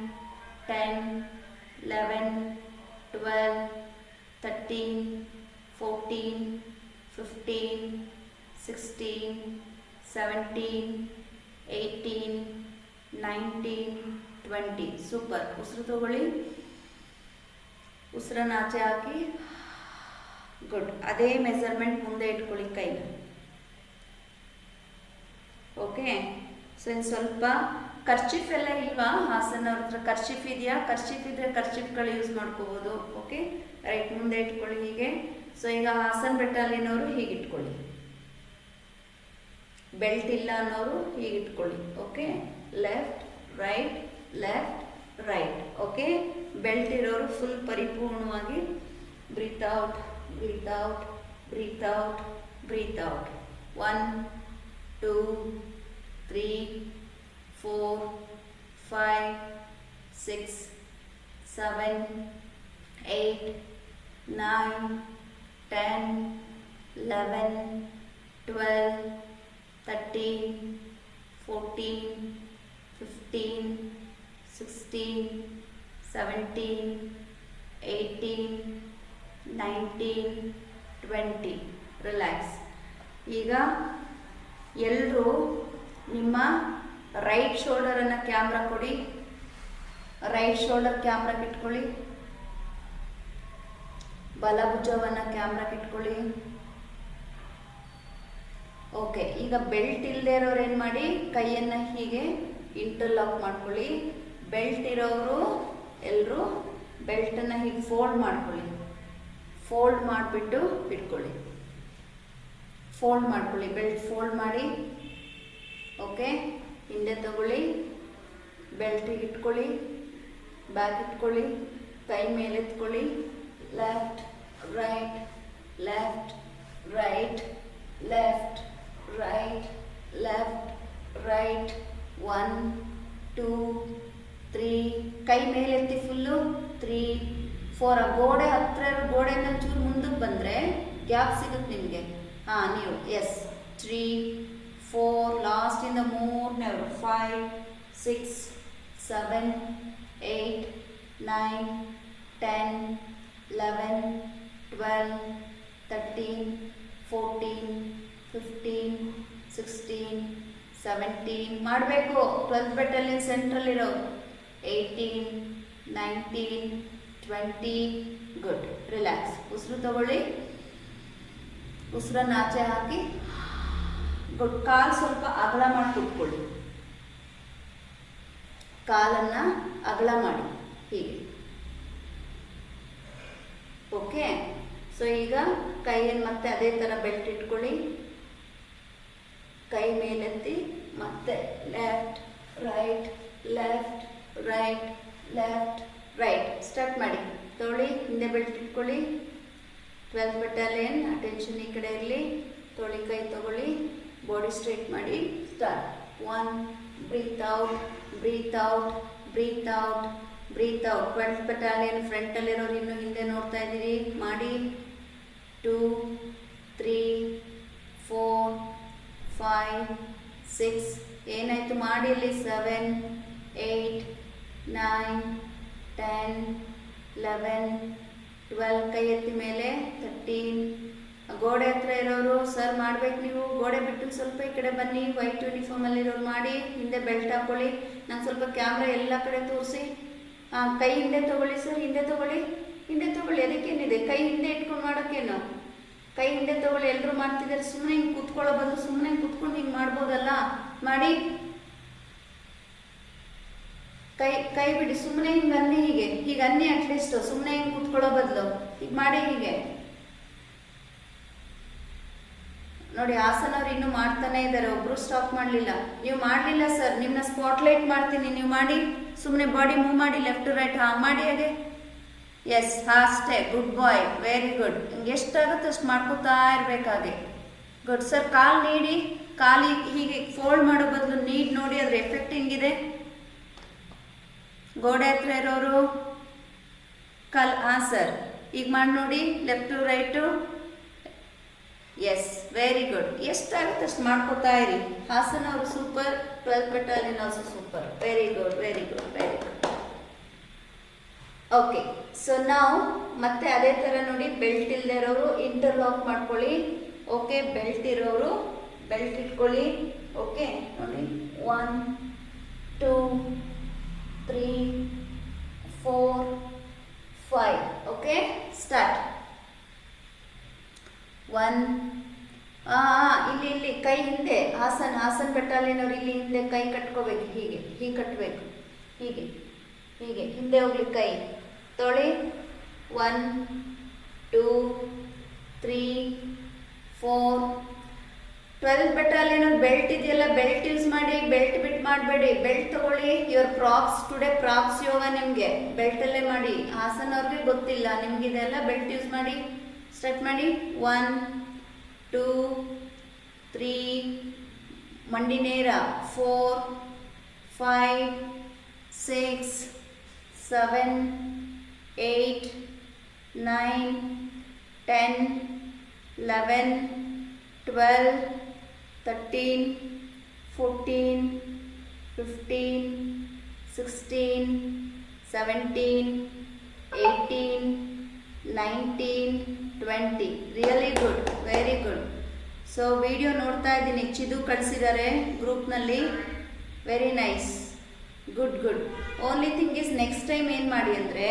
10 11 12 13 14 15 16 17 18 19 20. ಸೂಪರ್. ಉಸಿರು ತಗೊಳ್ಳಿ, ಉಸಿರನ್ನ ಆಚೆ ಹಾಕಿ. ಗುಡ್. ಅದೇ ಮೆಸರ್ಮೆಂಟ್ ಮುಂದೆ ಇಟ್ಕೊಳ್ಳಿ ಕೈನ. ಓಕೆ, ಸೊ ಇನ್ನು ಸ್ವಲ್ಪ ಕರ್ಚಿಫ್ ಎಲ್ಲ ಇಲ್ವಾ ಹಾಸನ ಅವ್ರ ಹತ್ರ? ಕರ್ಚಿಫ್ ಇದೆಯಾ? ಕರ್ಚಿಫ್ ಇದ್ರೆ ಕರ್ಚಿಫ್ಗಳು ಯೂಸ್ ಮಾಡ್ಕೋಬೋದು. ಓಕೆ, ರೈಟ್, ಮುಂದೆ ಇಟ್ಕೊಳ್ಳಿ ಹೀಗೆ. ಸೊ ಈಗ ಹಾಸನ್ ಬೆಟ್ಟ ಅಲ್ಲಿನವರು ಹೀಗೆ ಇಟ್ಕೊಳ್ಳಿ, ಬೆಲ್ಟ್ ಇಲ್ಲ ಅನ್ನೋರು ಹೀಗೆ ಇಟ್ಕೊಳ್ಳಿ. Okay, left right, left right. Okay, belt ಇರೋರು ಫುಲ್ ಪರಿಪೂರ್ಣವಾಗಿ breathe out, breathe out, breathe out, breathe out. 1 2 3 4 5 6 7 8 9 10 11 12 13 14 15 16 17 18 19 20. Relax. ಈಗ ಎಲ್ಲರೂ ನಿಮ್ಮ ರೈಟ್ ಶೋಲ್ಡರನ್ನು ಕ್ಯಾಮ್ರಾ ಕೊಡಿ, ರೈಟ್ ಶೋಲ್ಡರ್ ಕ್ಯಾಮ್ರಾಗೆ ಇಟ್ಕೊಳ್ಳಿ, ಬಲಭುಜವನ್ನು ಕ್ಯಾಮ್ರಾಗೆ ಇಟ್ಕೊಳ್ಳಿ. ಓಕೆ, ಈಗ ಬೆಲ್ಟ್ ಇಲ್ಲದೆ ಇರೋರು ಏನು ಮಾಡಿ, ಕೈಯನ್ನು ಹೀಗೆ ಇಂಟರ್ಲಾಕ್ ಮಾಡ್ಕೊಳ್ಳಿ. ಬೆಲ್ಟ್ ಇರೋರು ಎಲ್ಲರೂ ಬೆಲ್ಟನ್ನು ಹೀಗೆ ಫೋಲ್ಡ್ ಮಾಡ್ಕೊಳ್ಳಿ, ಫೋಲ್ಡ್ ಮಾಡಿಬಿಟ್ಟು ಇಟ್ಕೊಳ್ಳಿ, ಫೋಲ್ಡ್ ಮಾಡ್ಕೊಳ್ಳಿ, ಬೆಲ್ಟ್ ಫೋಲ್ಡ್ ಮಾಡಿ. ಓಕೆ, ಹಿಂದೆ ತಗೊಳ್ಳಿ, ಬೆಲ್ಟಿಗೆ ಇಟ್ಕೊಳ್ಳಿ, ಬ್ಯಾಕ್ ಇಟ್ಕೊಳ್ಳಿ, ಕೈ ಮೇಲೆ ಎತ್ಕೊಳ್ಳಿ. Left right, left right, left right, left right. 1 2 3, ಕೈ ಮೇಲೆ ಎತ್ತಿ ಫುಲ್ಲು. 3 4. ಗೋಡೆ ಹತ್ತಿರ ಗೋಡೆ ಮೇಲೆ ಚೂರು ಮುಂದಕ್ಕೆ ಬಂದರೆ ಗ್ಯಾಪ್ ಸಿಗುತ್ತೆ ನಿಮಗೆ. ಹಾಂ, ನೀವು ಎಸ್. 3 4, ಲಾಸ್ಟಿಂದ ಮೂರನೇವರು 5 6 7 8 9 10 11 12 13 14 15 16 17 ಮಾಡಬೇಕು. 12th ಬೆಟ್ಟಲ್ಲಿ ಸೆಂಟ್ರಲ್ಲಿರೋ 18 19 20. ಗುಡ್. ರಿಲ್ಯಾಕ್ಸ್. ಉಸಿರು ತಗೊಳ್ಳಿ, ಉಸಿರನ್ನು ಆಚೆ ಹಾಕಿ. ಗುಡ್. ಕಾಲು ಸ್ವಲ್ಪ ಅಗಲ ಮಾಡಿ ಕುತ್ಕೊಳ್ಳಿ, ಕಾಲನ್ನು ಅಗಲ ಮಾಡಿ ಹೀಗೆ. ಓಕೆ, ಸೊ ಈಗ ಕೈಯನ್ನು ಮತ್ತೆ ಅದೇ ಥರ ಬೆಲ್ಟ್ ಇಟ್ಕೊಳ್ಳಿ, ಕೈ ಮೇಲೆತ್ತಿ, ಮತ್ತೆ left right, left right, left right. Start ಮಾಡಿ. ತೊಗೊಳ್ಳಿ, ಹಿಂದೆ ಬೆಲ್ಟ್ ಇಟ್ಕೊಳ್ಳಿ. 12th ಬೆಟಾಲಿಯನ್ ಅಟೆನ್ಷನ್ ಈ ಕಡೆ ಇರಲಿ. ತೊಗೊಳ್ಳಿ, ಕೈ ತಗೊಳ್ಳಿ, ಬಾಡಿ ಸ್ಟ್ರೈಟ್ ಮಾಡಿ. Start. 1 breath out, breathe out, breathe out, breathe out. 12th battalion ಫ್ರಂಟಲ್ಲಿರೋರು ಇನ್ನು ಹಿಂದೆ ನೋಡ್ತಾ ಇದ್ದೀರಿ, ಮಾಡಿ. 2 3 4 5 6 ಏನಾಯಿತು ಮಾಡಿ ಅಲ್ಲಿ. 7 8 9 10 11 12 ಕೈ ಎತ್ತಿ ಮೇಲೆ. 13. ಗೋಡೆ ಹತ್ರ ಇರೋರು ಸರ್ ಮಾಡ್ಬೇಕು, ನೀವು ಗೋಡೆ ಬಿಟ್ಟು ಸ್ವಲ್ಪ ಈ ಕಡೆ ಬನ್ನಿ. ವೈಟ್ ಯೂನಿಫಾರ್ಮಲ್ಲಿರೋರು ಮಾಡಿ. ಹಿಂದೆ ಬೆಲ್ಟ್ ಹಾಕೊಳ್ಳಿ. ನಾನು ಸ್ವಲ್ಪ ಕ್ಯಾಮ್ರಾ ಎಲ್ಲ ಕಡೆ ತೋರಿಸಿ. ಕೈ ಹಿಂದೆ ತಗೊಳ್ಳಿ ಸರ್, ಹಿಂದೆ ತಗೊಳ್ಳಿ, ಹಿಂದೆ ತಗೊಳ್ಳಿ. ಅದಕ್ಕೇನಿದೆ, ಕೈ ಹಿಂದೆ ಇಟ್ಕೊಂಡು ಮಾಡೋಕ್ಕೇನು, ಕೈ ಹಿಂದೆ ತಗೊಳ್ಳಿ. ಎಲ್ಲರೂ ಮಾಡ್ತಿದ್ದಾರೆ. ಸುಮ್ಮನೆ ಹಿಂಗೆ ಕೂತ್ಕೊಳ್ಳೋ ಬದಲು ಸುಮ್ಮನೆ ಹಿಂಗೆ ಕೂತ್ಕೊಂಡು ಹಿಂಗೆ ಮಾಡ್ಬೋದಲ್ಲ, ಮಾಡಿ. ಕೈ ಬಿಡಿ, ಸುಮ್ಮನೆ ಹಿಂಗೆ ಅನ್ನಿ, ಹೀಗೆ ಅನ್ನಿ. ಅಟ್ಲೀಸ್ಟ್ ಸುಮ್ಮನೆ ಹಿಂಗೆ ಕೂತ್ಕೊಳ್ಳೋ ಬದಲು ಈಗ ಮಾಡಿ. ಹೀಗೆ ನೋಡಿ, ಹಾಸನವ್ರು ಇನ್ನೂ ಮಾಡ್ತಾನೆ ಇದ್ದಾರೆ, ಒಬ್ರು ಸ್ಟಾಪ್ ಮಾಡಲಿಲ್ಲ. ನೀವು ಮಾಡಲಿಲ್ಲ ಸರ್, ನಿಮ್ಮನ್ನ ಸ್ಪಾಟ್ಲೈಟ್ ಮಾಡ್ತೀನಿ, ನೀವು ಮಾಡಿ. ಸುಮ್ಮನೆ ಬಾಡಿ ಮೂವ್ ಮಾಡಿ, ಲೆಫ್ಟ್ ಟು ರೈಟ್. ಮಾಡಿ ಹಾಗೆ. ಎಸ್, ಅಷ್ಟೇ, ಗುಡ್ ಬಾಯ್, ವೆರಿ ಗುಡ್. ಹಿಂಗೆ ಎಷ್ಟಾಗುತ್ತೆ ಅಷ್ಟು ಮಾಡ್ಕೋತಾ ಇರಬೇಕಾಗೆ. Good sir. ಕಾಲು ನೀಡಿ, ಕಾಲು ಹೀಗೆ ಫೋಲ್ಡ್ ಮಾಡೋ ಬದಲು ನೀಡಿ. ನೋಡಿ ಅದ್ರ ಎಫೆಕ್ಟ್ ಹಿಂಗಿದೆ. ಗೋಡೆ ಹತ್ರ ಇರೋರು ಹಾಂ ಸರ್, ಈಗ ಮಾಡಿ ನೋಡಿ, left to right. Yes, very good. ಎಷ್ಟಾಗುತ್ತೆ ಅಷ್ಟು ಮಾಡ್ಕೋತಾ ಇರಿ. ಹಾಸನ ಅವರು super. 12th battalion also super. Very good, very good, very good. Okay, so ನಾವು ಮತ್ತೆ ಅದೇ ಥರ ನೋಡಿ, ಬೆಲ್ಟ್ ಇಲ್ಲದೆ ಇರೋರು ಇಂಟರ್ಲಾಕ್ ಮಾಡ್ಕೊಳ್ಳಿ. ಓಕೆ, ಬೆಲ್ಟ್ ಇರೋರು ಬೆಲ್ಟ್ ಇಟ್ಕೊಳ್ಳಿ. ಓಕೆ, ನೋಡಿ 1 2 3 4 5. Okay, start. 1 ಇಲ್ಲಿ ಕೈ ಹಿಂದೆ. ಹಾಸನ್ ಬೆಟಾಲಿಯನ್ ಅವ್ರು ಇಲ್ಲಿ ಹಿಂದೆ ಕೈ ಕಟ್ಕೋಬೇಕು. ಹೀಗೆ ಕಟ್ಟಬೇಕು. ಹೀಗೆ ಹಿಂದೆ ಹೋಗ್ಲಿ ಕೈ. ತೊಳಿ. 1 2 3 4. 12th ಬೆಟಾಲಿಯನ್ ಅವ್ರು ಬೆಲ್ಟ್ ಇದೆಯಲ್ಲ, ಬೆಲ್ಟ್ ಯೂಸ್ ಮಾಡಿ. ಬೆಲ್ಟ್ ಬಿಟ್ಟು ಮಾಡಬೇಡಿ. ಬೆಲ್ಟ್ ತಗೊಳ್ಳಿ. ಯುವರ್ ಪ್ರಾಪ್ಸ್ ಟುಡೇ, ಪ್ರಾಪ್ಸ್ ಯೋಗ ನಿಮಗೆ ಬೆಲ್ಟಲ್ಲೇ ಮಾಡಿ. ಹಾಸನ್ ಅವ್ರಿಗೆ ಗೊತ್ತಿಲ್ಲ, ನಿಮಗಿದೆಲ್ಲ ಬೆಲ್ಟ್ ಯೂಸ್ ಮಾಡಿ. ಸ್ಟಾರ್ಟ್ ಮಾಡಿ. 1 2 3 ಮಂಡಿ ನೇರ. 4 5 6 7 8 9 10 11 12 13 14 15 16 17 18 19 20. Really good, very good. So video ನೋಡ್ತಾ ಇದ್ದೀನಿ, ಚಿದು ಕಳಿಸಿದ್ದಾರೆ ಗ್ರೂಪ್ನಲ್ಲಿ. Very nice, good good. Only thing is next time ಏನು ಮಾಡಿ ಅಂದರೆ,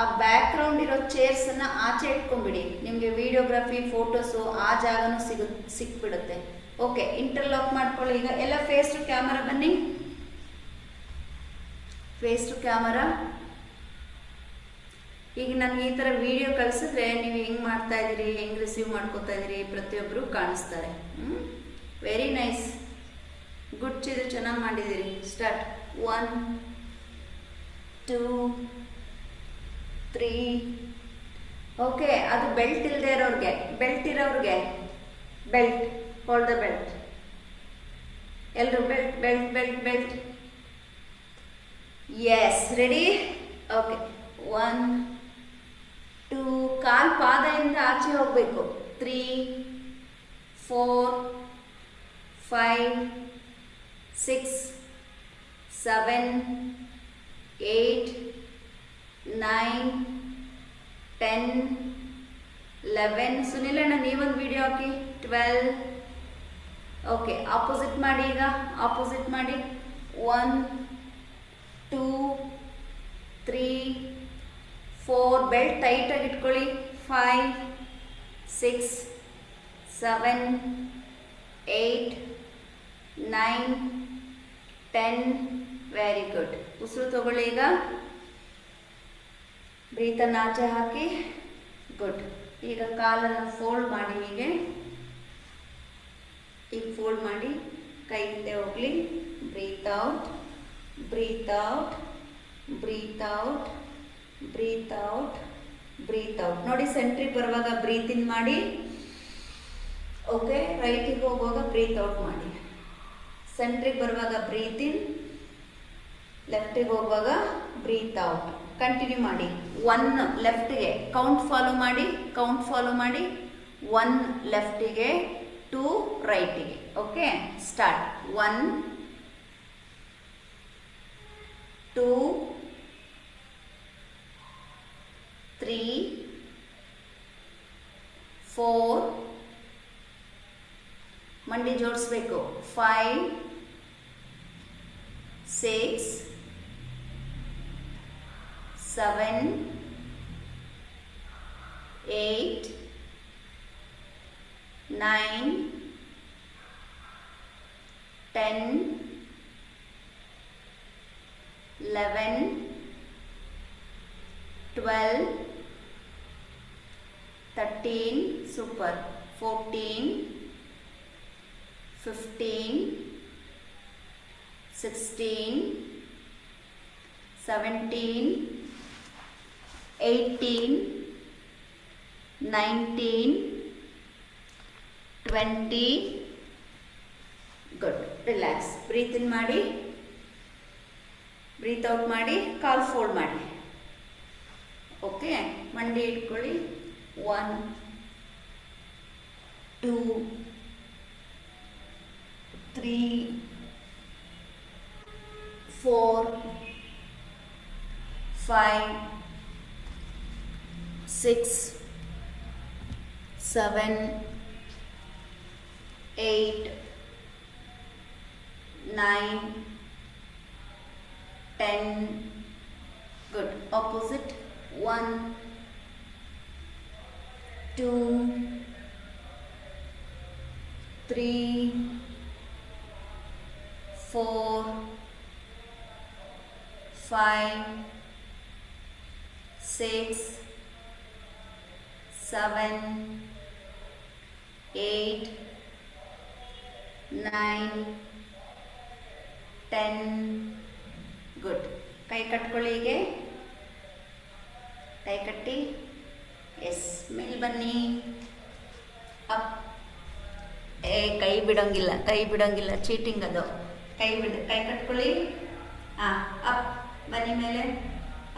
ಆ ಬ್ಯಾಕ್ ಗ್ರೌಂಡ್ ಇರೋ ಚೇರ್ಸನ್ನು ಆಚೆ ಇಟ್ಕೊಂಡ್ಬಿಡಿ. ನಿಮಗೆ ವಿಡಿಯೋಗ್ರಫಿ ಫೋಟೋಸು ಆ ಜಾಗನೂ ಸಿಕ್ಬಿಡುತ್ತೆ. ಓಕೆ, ಇಂಟರ್ಲಾಕ್ ಮಾಡ್ಕೊಳ್ಳಿ. ಈಗ ಎಲ್ಲ ಫೇಸ್ ಟು ಕ್ಯಾಮರಾ ಬನ್ನಿ. Face to camera. ಈಗ ನನಗೆ ಈ ಥರ ವಿಡಿಯೋ ಕಳಿಸಿದ್ರೆ ನೀವು ಹೆಂಗೆ ಮಾಡ್ತಾ ಇದ್ದೀರಿ, ಹೆಂಗೆ ರಿಸೀವ್ ಮಾಡ್ಕೋತಾ ಇದ್ದೀರಿ, ಪ್ರತಿಯೊಬ್ಬರು ಕಾಣಿಸ್ತಾರೆ. Very nice, good. ಚಿದು ಚೆನ್ನಾಗಿ ಮಾಡಿದ್ದೀರಿ. ಸ್ಟಾರ್ಟ್. 1 2 3. ಓಕೆ, ಅದು ಬೆಲ್ಟ್ ಇಲ್ಲದೆ ಇರೋರಿಗೆ. ಬೆಲ್ಟ್ ಇರೋರಿಗೆ ಬೆಲ್ಟ್, ಹೋಲ್ಡ್ ದ ಬೆಲ್ಟ್. ಎಲ್ಲರೂ belt belt belt belt. Yes, ready. Okay, 1 2. ಕಾಲು ಪಾದದಿಂದ ಆಚೆ ಹೋಗಬೇಕು. 3 4 5 6 7 8 9 10 11. ಸುನಿಲಣ್ಣ ನೀವೊಂದು ವಿಡಿಯೋ ಹಾಕಿ. 12. ಓಕೆ, ಆಪೋಸಿಟ್ ಮಾಡಿ. ಈಗ ಆಪೋಸಿಟ್ ಮಾಡಿ. 1 2 3 4. ಬೆಲ್ಟ್ ಟೈಟಾಗಿ ಇಟ್ಕೊಳ್ಳಿ. 5 6 7 8 9 10. Very good. ಉಸಿರು ತಗೊಳ್ಳಿ. ಈಗ ಬ್ರೀತನ್ನು ಆಚೆ ಹಾಕಿ. ಗುಡ್. ಈಗ ಕಾಲನ್ನು ಫೋಲ್ಡ್ ಮಾಡಿ. ಈಗ ಫೋಲ್ಡ್ ಮಾಡಿ, ಕೈ ಹಿಂದೆ ಹೋಗಲಿ. Breathe out, breathe out, breathe out, breathe out, breathe out. ನೋಡಿ, ಸೆಂಟ್ರಿಗೆ ಬರುವಾಗ ಬ್ರೀತ್ ಇನ್ ಮಾಡಿ. ಓಕೆ, ರೈಟಿಗೆ ಹೋಗುವಾಗ ಬ್ರೀತ್ ಔಟ್ ಮಾಡಿ. ಸೆಂಟ್ರಿಗೆ ಬರುವಾಗ ಬ್ರೀತ್ ಇನ್, ಲೆಫ್ಟಿಗೆ ಹೋಗುವಾಗ ಬ್ರೀತ್ ಔಟ್. ಕಂಟಿನ್ಯೂ ಮಾಡಿ. 1 ಲೆಫ್ಟಿಗೆ ಕೌಂಟ್ ಫಾಲೋ ಮಾಡಿ 1 ಲೆಫ್ಟಿಗೆ 2 ರೈಟಿಗೆ. Okay, start. 1 2 3 4 ಮಂಡಿ ಜೋಡಿಸ್ಬೇಕು. 5 6 7 8 9 10 11 12 13 super 14 15 16 17 18 19 20. ಗುಡ್. ರಿಲ್ಯಾಕ್ಸ್. ಬ್ರೀತ್ ಇನ್ ಮಾಡಿ, ಬ್ರೀತ್ ಔಟ್ ಮಾಡಿ, ಕಾಲ್ ಫೋಲ್ಡ್ ಮಾಡಿ. ಓಕೆ, ಮಂಡಿ ಇಟ್ಕೊಳ್ಳಿ. 1 2 3 4 5 6 7 8 9 10. Good. Opposite. 1 2 3 4 5 6 7 8 9 10. ಗುಡ್. ಕೈ ಕಟ್ಕೊಳ್ಳಿ. ಹೀಗೆ ಕೈ ಕಟ್ಟಿ. ಎಸ್, ಮೇಲೆ ಬನ್ನಿ. ಅಪ್. ಕೈ ಬಿಡೋಂಗಿಲ್ಲ, ಚೀಟಿಂಗ್ ಅದು. ಕೈ ಕಟ್ಕೊಳ್ಳಿ. ಅಪ್ ಬನ್ನಿ. ಮೇಲೆ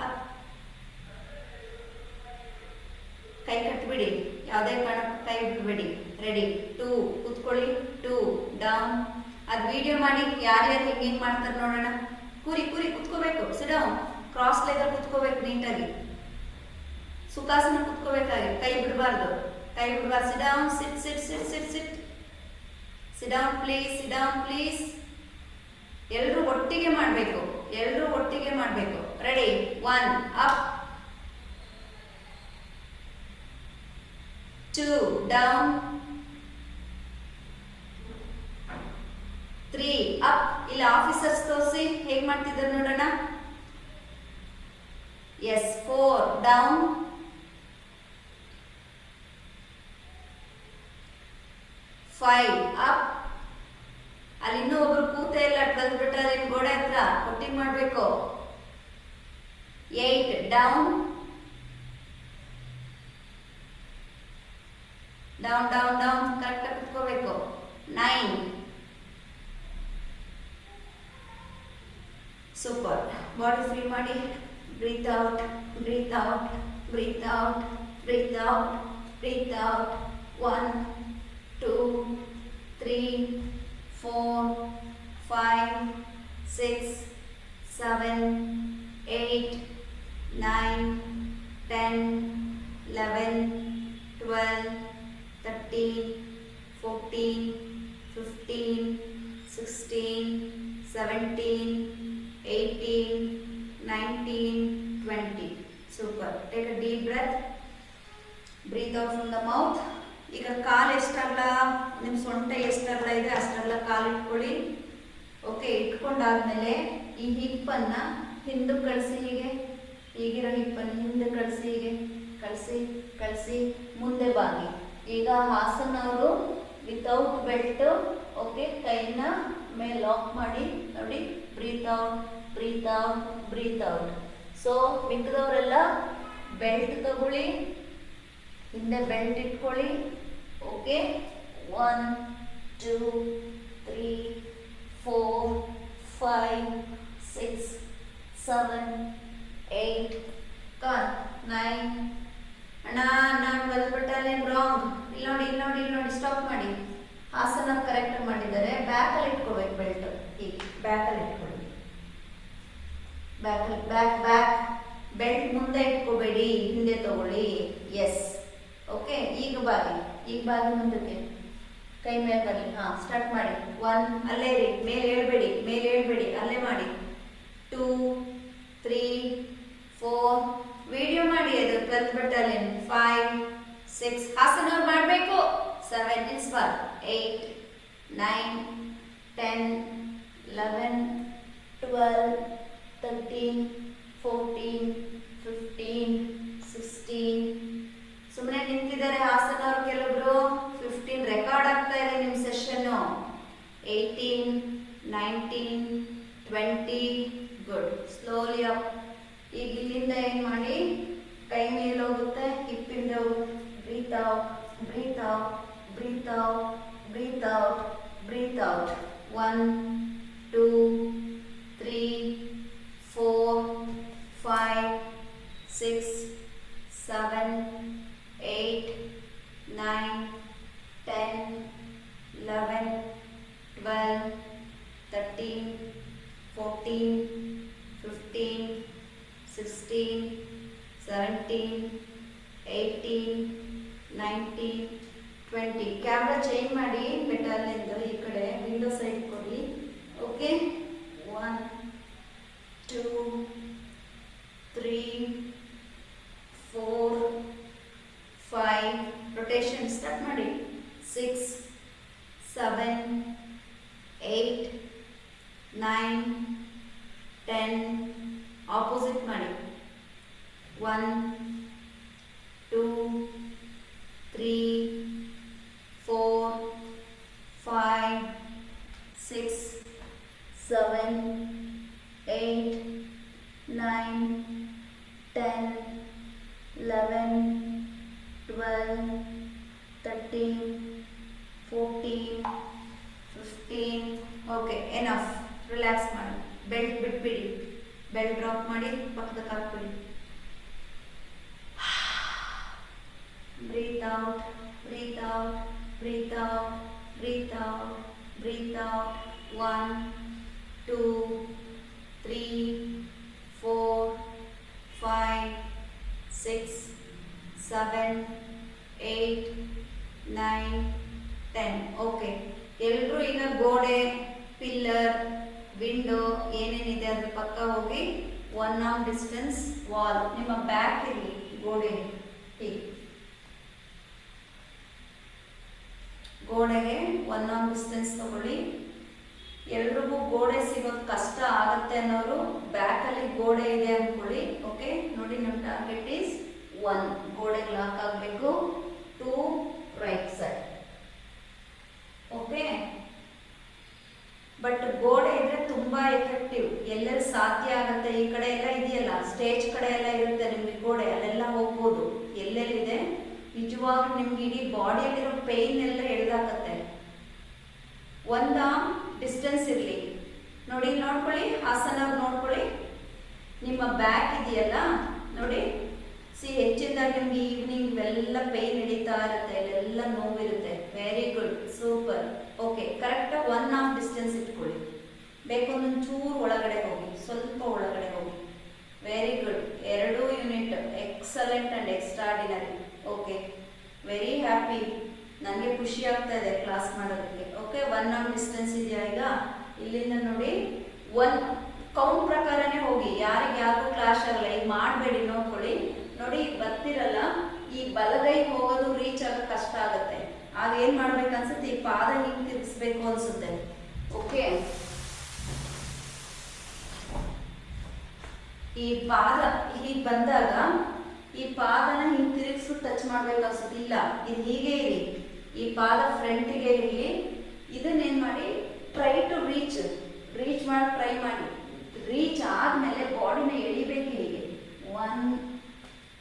ಅಪ್. ಕೈ ಕಟ್ಬಿಡಿ, ಯಾವುದೇ ಕಾರಣಕ್ಕೂ ಕೈ ಬಿಡಬೇಡಿ. ರೆಡಿ. 2 ಕೂತ್ಕೊಳ್ಳಿ. 2 ಡೌನ್. ಅದು ವಿಡಿಯೋ ಮಾಡಿ ಯಾರ್ಯಾರು ಹೆಂಗೆ ಮಾಡ್ತಾರೆ ನೋಡೋಣ. ಕೂರಿ ಕೂತ್ಕೋಬೇಕು. ಸಿಡೌನ್. ಕ್ರಾಸ್ ಲೆಗಲ್ಲಿ ಕೂತ್ಕೋಬೇಕು ನೀಟಾಗಿ. ಸುಖಾಸನ ಕೂತ್ಕೋಬೇಕಾಗಿ. ಕೈ ಬಿಡಬಾರ್ದು. ಸಿಡೌನ್. ಸಿಟ್. Sit down please. ಎಲ್ಲರೂ ಒಟ್ಟಿಗೆ ಮಾಡಬೇಕು. ರೆಡಿ. 1 up 2 down 3 up. ಇಲ್ಲಿ ಆಫೀಸರ್ಸ್ ತೋರಿಸಿ ಹೇಗೆ ಮಾಡ್ತಿದ್ದಾರೆ ನೋಡೋಣ. ಎಸ್. 4 down 5 up. ಅಲ್ಲಿ ಇನ್ನೂ ಒಬ್ರು ಕೂತೆ ಇಲ್ಲ, ಕಲ್ತ್ಬಿಟ್ಟಾರೆ ನಿಮ್ಮ ಗೋಡೆ ಹತ್ರ. ಒಟ್ಟಿಗೆ ಮಾಡಬೇಕು. 8 ಡೌನ್ ಕರೆಕ್ಟಾಗಿ ಕುತ್ಕೋಬೇಕು. 9 ಸೂಪರ್. ಬಾಡಿ ಫ್ರೀ ಮಾಡಿ. Breathe out 1 2 3 4 5 6 7 8 9 10 11 12 13 14 15 16 17 18 19 20. Super. Take a deep breath. Breathe out from the mouth. ಈಗ ಕಾಲು ಎಷ್ಟಲ್ಲ, ನಿಮ್ಮ ಸೊಂಟ ಎಷ್ಟಲ್ಲ ಇದೆ ಅಷ್ಟೆಲ್ಲ ಕಾಲು ಇಟ್ಕೊಳ್ಳಿ. ಓಕೆ, ಇಟ್ಕೊಂಡಾದ್ಮೇಲೆ ಈ ಹಿಪ್ಪನ್ನು ಹಿಂದಕ್ಕೆ ಕಳಿಸಿ. ಈಗಿರೋ ಹಿಪ್ಪನ್ನು ಹಿಂದೆ ಕಳಿಸಿ. ಹೀಗೆ ಕಳಿಸಿ ಮುಂದೆ ಬಾಗಿ. ಈಗ ಹಾಸನ್ ಅವರು ವಿತೌಟ್ ಬೆಲ್ಟ್. ಓಕೆ, ಕೈನ ಮೇಲೆ ಲಾಕ್ ಮಾಡಿ ನೋಡಿ. Breathe out. ಸೊ ಮಿಕ್ಕಿದವರೆಲ್ಲ ಬೆಲ್ಟ್ ತಗೊಳ್ಳಿ, ಹಿಂದೆ ಬೆಲ್ಟ್ ಇಟ್ಕೊಳ್ಳಿ. ಓಕೆ, 1 2 3 4 5 6 7 8 9 ಅಣ್ಣ ನಾನು ಬಂದ್ಬಿಟ್ಟಲ್ಲಿ ರಾಂಗ್ ಇಲ್ಲಿ ನೋಡಿ ಸ್ಟಾಪ್ ಮಾಡಿ. ಆಸನ ಕರೆಕ್ಟ್ ಮಾಡಿದ್ದಾರೆ. ಬ್ಯಾಕಲ್ಲಿ ಇಟ್ಕೋಬೇಕು ಬೆಲ್ಟ್. ಈಗ ಬ್ಯಾಕಲ್ಲಿ ಇಟ್ಕೊಳ್ಳಿ. ಬ್ಯಾಕ್ ಬೆಲ್ಟ್ ಮುಂದೆ ಇಟ್ಕೋಬೇಡಿ, ಹಿಂದೆ ತಗೊಳ್ಳಿ. Yes okay. ಈಗ ಬಾಗಿ ಮುಂದಕ್ಕೆ ಕೈ ಮೇಲೆ ಬರಲಿ. ಸ್ಟಾರ್ಟ್ ಮಾಡಿ. 1 ಅಲ್ಲೇ ಇರಿ, ಮೇಲೆ ಹೇಳ್ಬೇಡಿ ಅಲ್ಲೇ ಮಾಡಿ. 2 3 4 ವಿಡಿಯೋ ಮಾಡಿ. ಅದು 12th ಬಟಾಲಿಯನ್. 5 6 ಹಾಸನವ್ರು ಮಾಡಬೇಕು. 7 ಇಸ್ 1 8 9 10 11 12 13 14 15 16. ಸುಮ್ಮನೆ ನಿಂತಿದ್ದಾರೆ ಹಾಸನವ್ರು ಕೆಲವೊಬ್ರು. 15 ರೆಕಾರ್ಡ್ ಆಗ್ತಾ ಇದೆ ನಿಮ್ಮ ಸೆಷನ್ನು. 18 19 20 ಗುಡ್. Slowly up. ಈಗ ಇಲ್ಲಿಂದ ಏನು ಮಾಡಿ, ಕೈ ಮೇಲೆ ಹೋಗುತ್ತೆ, ಹಿಪ್ಪಿಂದ breath out breathe out breathe out breathe out breathe out. 1 2 3 4 5 6 7 8 9 10 11 12 13 14 15 16 17 18 19 20. Camera change ಮಾಡಿ ಮೆಟಲ್ನಿಂದ ಈ ಕಡೆ ವಿಂಡೋ ಸೈಡ್ ಕೊಡಿ. ಓಕೆ. 1 2 3 4 5 ರೊಟೇಷನ್ ಸ್ಟಾರ್ಟ್ ಮಾಡಿ. 6 7 8 9 10 ಆಪೋಸಿಟ್ ಮಾಡಿ. 1 2 3 4 5 6 7 8 9 10 11 12 13 14 15. Okay, enough. ರಿಲ್ಯಾಕ್ಸ್ ಮಾಡಿ. ಬೆಲ್ಟ್ ಬಿಟ್ಬಿಡಿ. ಬೆಲ್ಟ್ ಡ್ರಾಪ್ ಮಾಡಿ ಪಕ್ಕದಕ್ಕೆ ಹಾಕ್ಬಿಡಿ. Breath out breathe out breathe out breathe out breathe out. 1 2 3 4 5 6 7 8 9 10. Okay. ಎಲ್ಲರೂ ಈಗ ಗೋಡೆ, ಪಿಲ್ಲರ್, ವಿಂಡೋ ಏನೇನಿದೆ ಅದ್ರ ಪಕ್ಕ ಹೋಗಿ 1 arm ಡಿಸ್ಟೆನ್ಸ್ ವಾಲ್. ನಿಮ್ಮ ಬ್ಯಾಕ್ ಇರಲಿ ಗೋಡೆ. ಹೀಗೆ ಗೋಡೆಗೆ 1 arm ಡಿಸ್ಟೆನ್ಸ್ ತಗೊಳ್ಳಿ. ಎಲ್ರಿಗೂ ಗೋಡೆ ಸಿಗೋದು ಕಷ್ಟ ಆಗುತ್ತೆ ಅನ್ನೋರು ಬ್ಯಾಕಲ್ಲಿ ಗೋಡೆ ಇದೆ ಅಂದ್ಕೊಳ್ಳಿ. ಓಕೆ. ನೋಡಿ, ನಮ್ಮ ಟಾರ್ಗೆಟ್ ಈಸ್ 1. ಗೋಡೆಗೆ ಲಾಕ್ ಆಗಬೇಕು. 2 ರೈಟ್ ಸೈಡ್. ಓಕೆ. ಬಟ್ ಗೋಡೆ ಇದ್ರೆ ತುಂಬಾ ಎಫೆಕ್ಟಿವ್. ಎಲ್ಲೆಲ್ಲಿ ಸಾಧ್ಯ ಆಗುತ್ತೆ. ಈ ಕಡೆ ಎಲ್ಲ ಇದೆಯಲ್ಲ, ಸ್ಟೇಜ್ ಕಡೆ ಎಲ್ಲ ಇರುತ್ತೆ ನಿಮ್ಗೆ ಗೋಡೆ, ಅಲ್ಲೆಲ್ಲ ಹೋಗ್ಬೋದು. ಎಲ್ಲೆಲ್ಲಿದೆ ನಿಜವಾಗ್ಲೂ ನಿಮ್ಗೆ ಇಡೀ ಬಾಡಿಯಲ್ಲಿರೋ ಪೇಯ್ನ್ ಎಲ್ಲ ಎಳ್ದಾಕತ್ತೆ. 1 arm ಡಿಸ್ಟೆನ್ಸ್ ಇರಲಿ. ನೋಡಿ, ನೋಡ್ಕೊಳ್ಳಿ, ಹಾಸನವ್ರು ನೋಡ್ಕೊಳ್ಳಿ. ನಿಮ್ಮ ಬ್ಯಾಕ್ ಇದೆಯಲ್ಲ ನೋಡಿ, ಹೆಚ್ಚಿನದಾಗಿ ನಿಮ್ಗೆ ಈವ್ನಿಂಗ್ ಇವೆಲ್ಲ ಪೇಯ್ನ್ ಹಿಡಿತಾ ಇರುತ್ತೆ, ಇಲ್ಲೆಲ್ಲ ನೋವಿರುತ್ತೆ. Very good, super. ಓಕೆ. ಕರೆಕ್ಟಾಗಿ 1 arm ಡಿಸ್ಟೆನ್ಸ್ ಇಟ್ಕೊಳ್ಳಿ. ಬೇಕು ಒಂದೊಂಚೂರು ಒಳಗಡೆ ಹೋಗಿ, ಸ್ವಲ್ಪ ಒಳಗಡೆ ಹೋಗಿ. Very good. 2 unit. Excellent and extraordinary. Okay. Very happy. ನನಗೆ ಖುಷಿ ಆಗ್ತಾ ಇದೆ ಕ್ಲಾಸ್ ಮಾಡೋದಕ್ಕೆ. ಓಕೆ. 1 arm ಡಿಸ್ಟೆನ್ಸ್ ಇದೆಯಾ? ಈಗ ಇಲ್ಲಿಂದ ನೋಡಿ 1 ಕೌಂಟ್ ಪ್ರಕಾರನೇ ಹೋಗಿ. ಯಾರಿಗೂ ಕ್ಲಾಶ್ ಆಗಲ್ಲ. ಈಗ ಮಾಡಬೇಡಿ, ನೋಡ್ಕೊಳ್ಳಿ. ನೋಡಿ, ಬರ್ತಿರಲ್ಲ, ಈ ಬಲಗೈ ಹೋಗೋದು ರೀಚ್ ಆಗೋದು ಕಷ್ಟ ಆಗುತ್ತೆ. ಆಗ ಏನು ಮಾಡ್ಬೇಕು ಅನ್ಸುತ್ತೆ, ಈ ಪಾದ ಹಿಂಗೆ ತಿರುಗಿಸ್ಬೇಕು ಅನ್ಸುತ್ತೆ. ಓಕೆ. ಈ ಪಾದ ಹೀಗೆ ಬಂದಾಗ ಈ ಪಾದನ ಹಿಂಗೆ ತಿರುಗಿಸು ಟಚ್ ಮಾಡ್ಬೇಕು ಅನ್ಸುತ್ತೆ. ಇಲ್ಲ, ಇದು ಹೀಗೆ ಇರಿ. ಈ ಪಾದ ಫ್ರಂಟಿಗೆ ಇರಲಿ. ಇದನ್ನೇನು ಮಾಡಿ, ಟ್ರೈ ಟು ರೀಚ್ ಮಾಡಿ ಟ್ರೈ ಮಾಡಿ. ರೀಚ್ ಆದಮೇಲೆ ಬಾಡಿನ ಎಳಿಬೇಕು ಹೀಗೆ. 1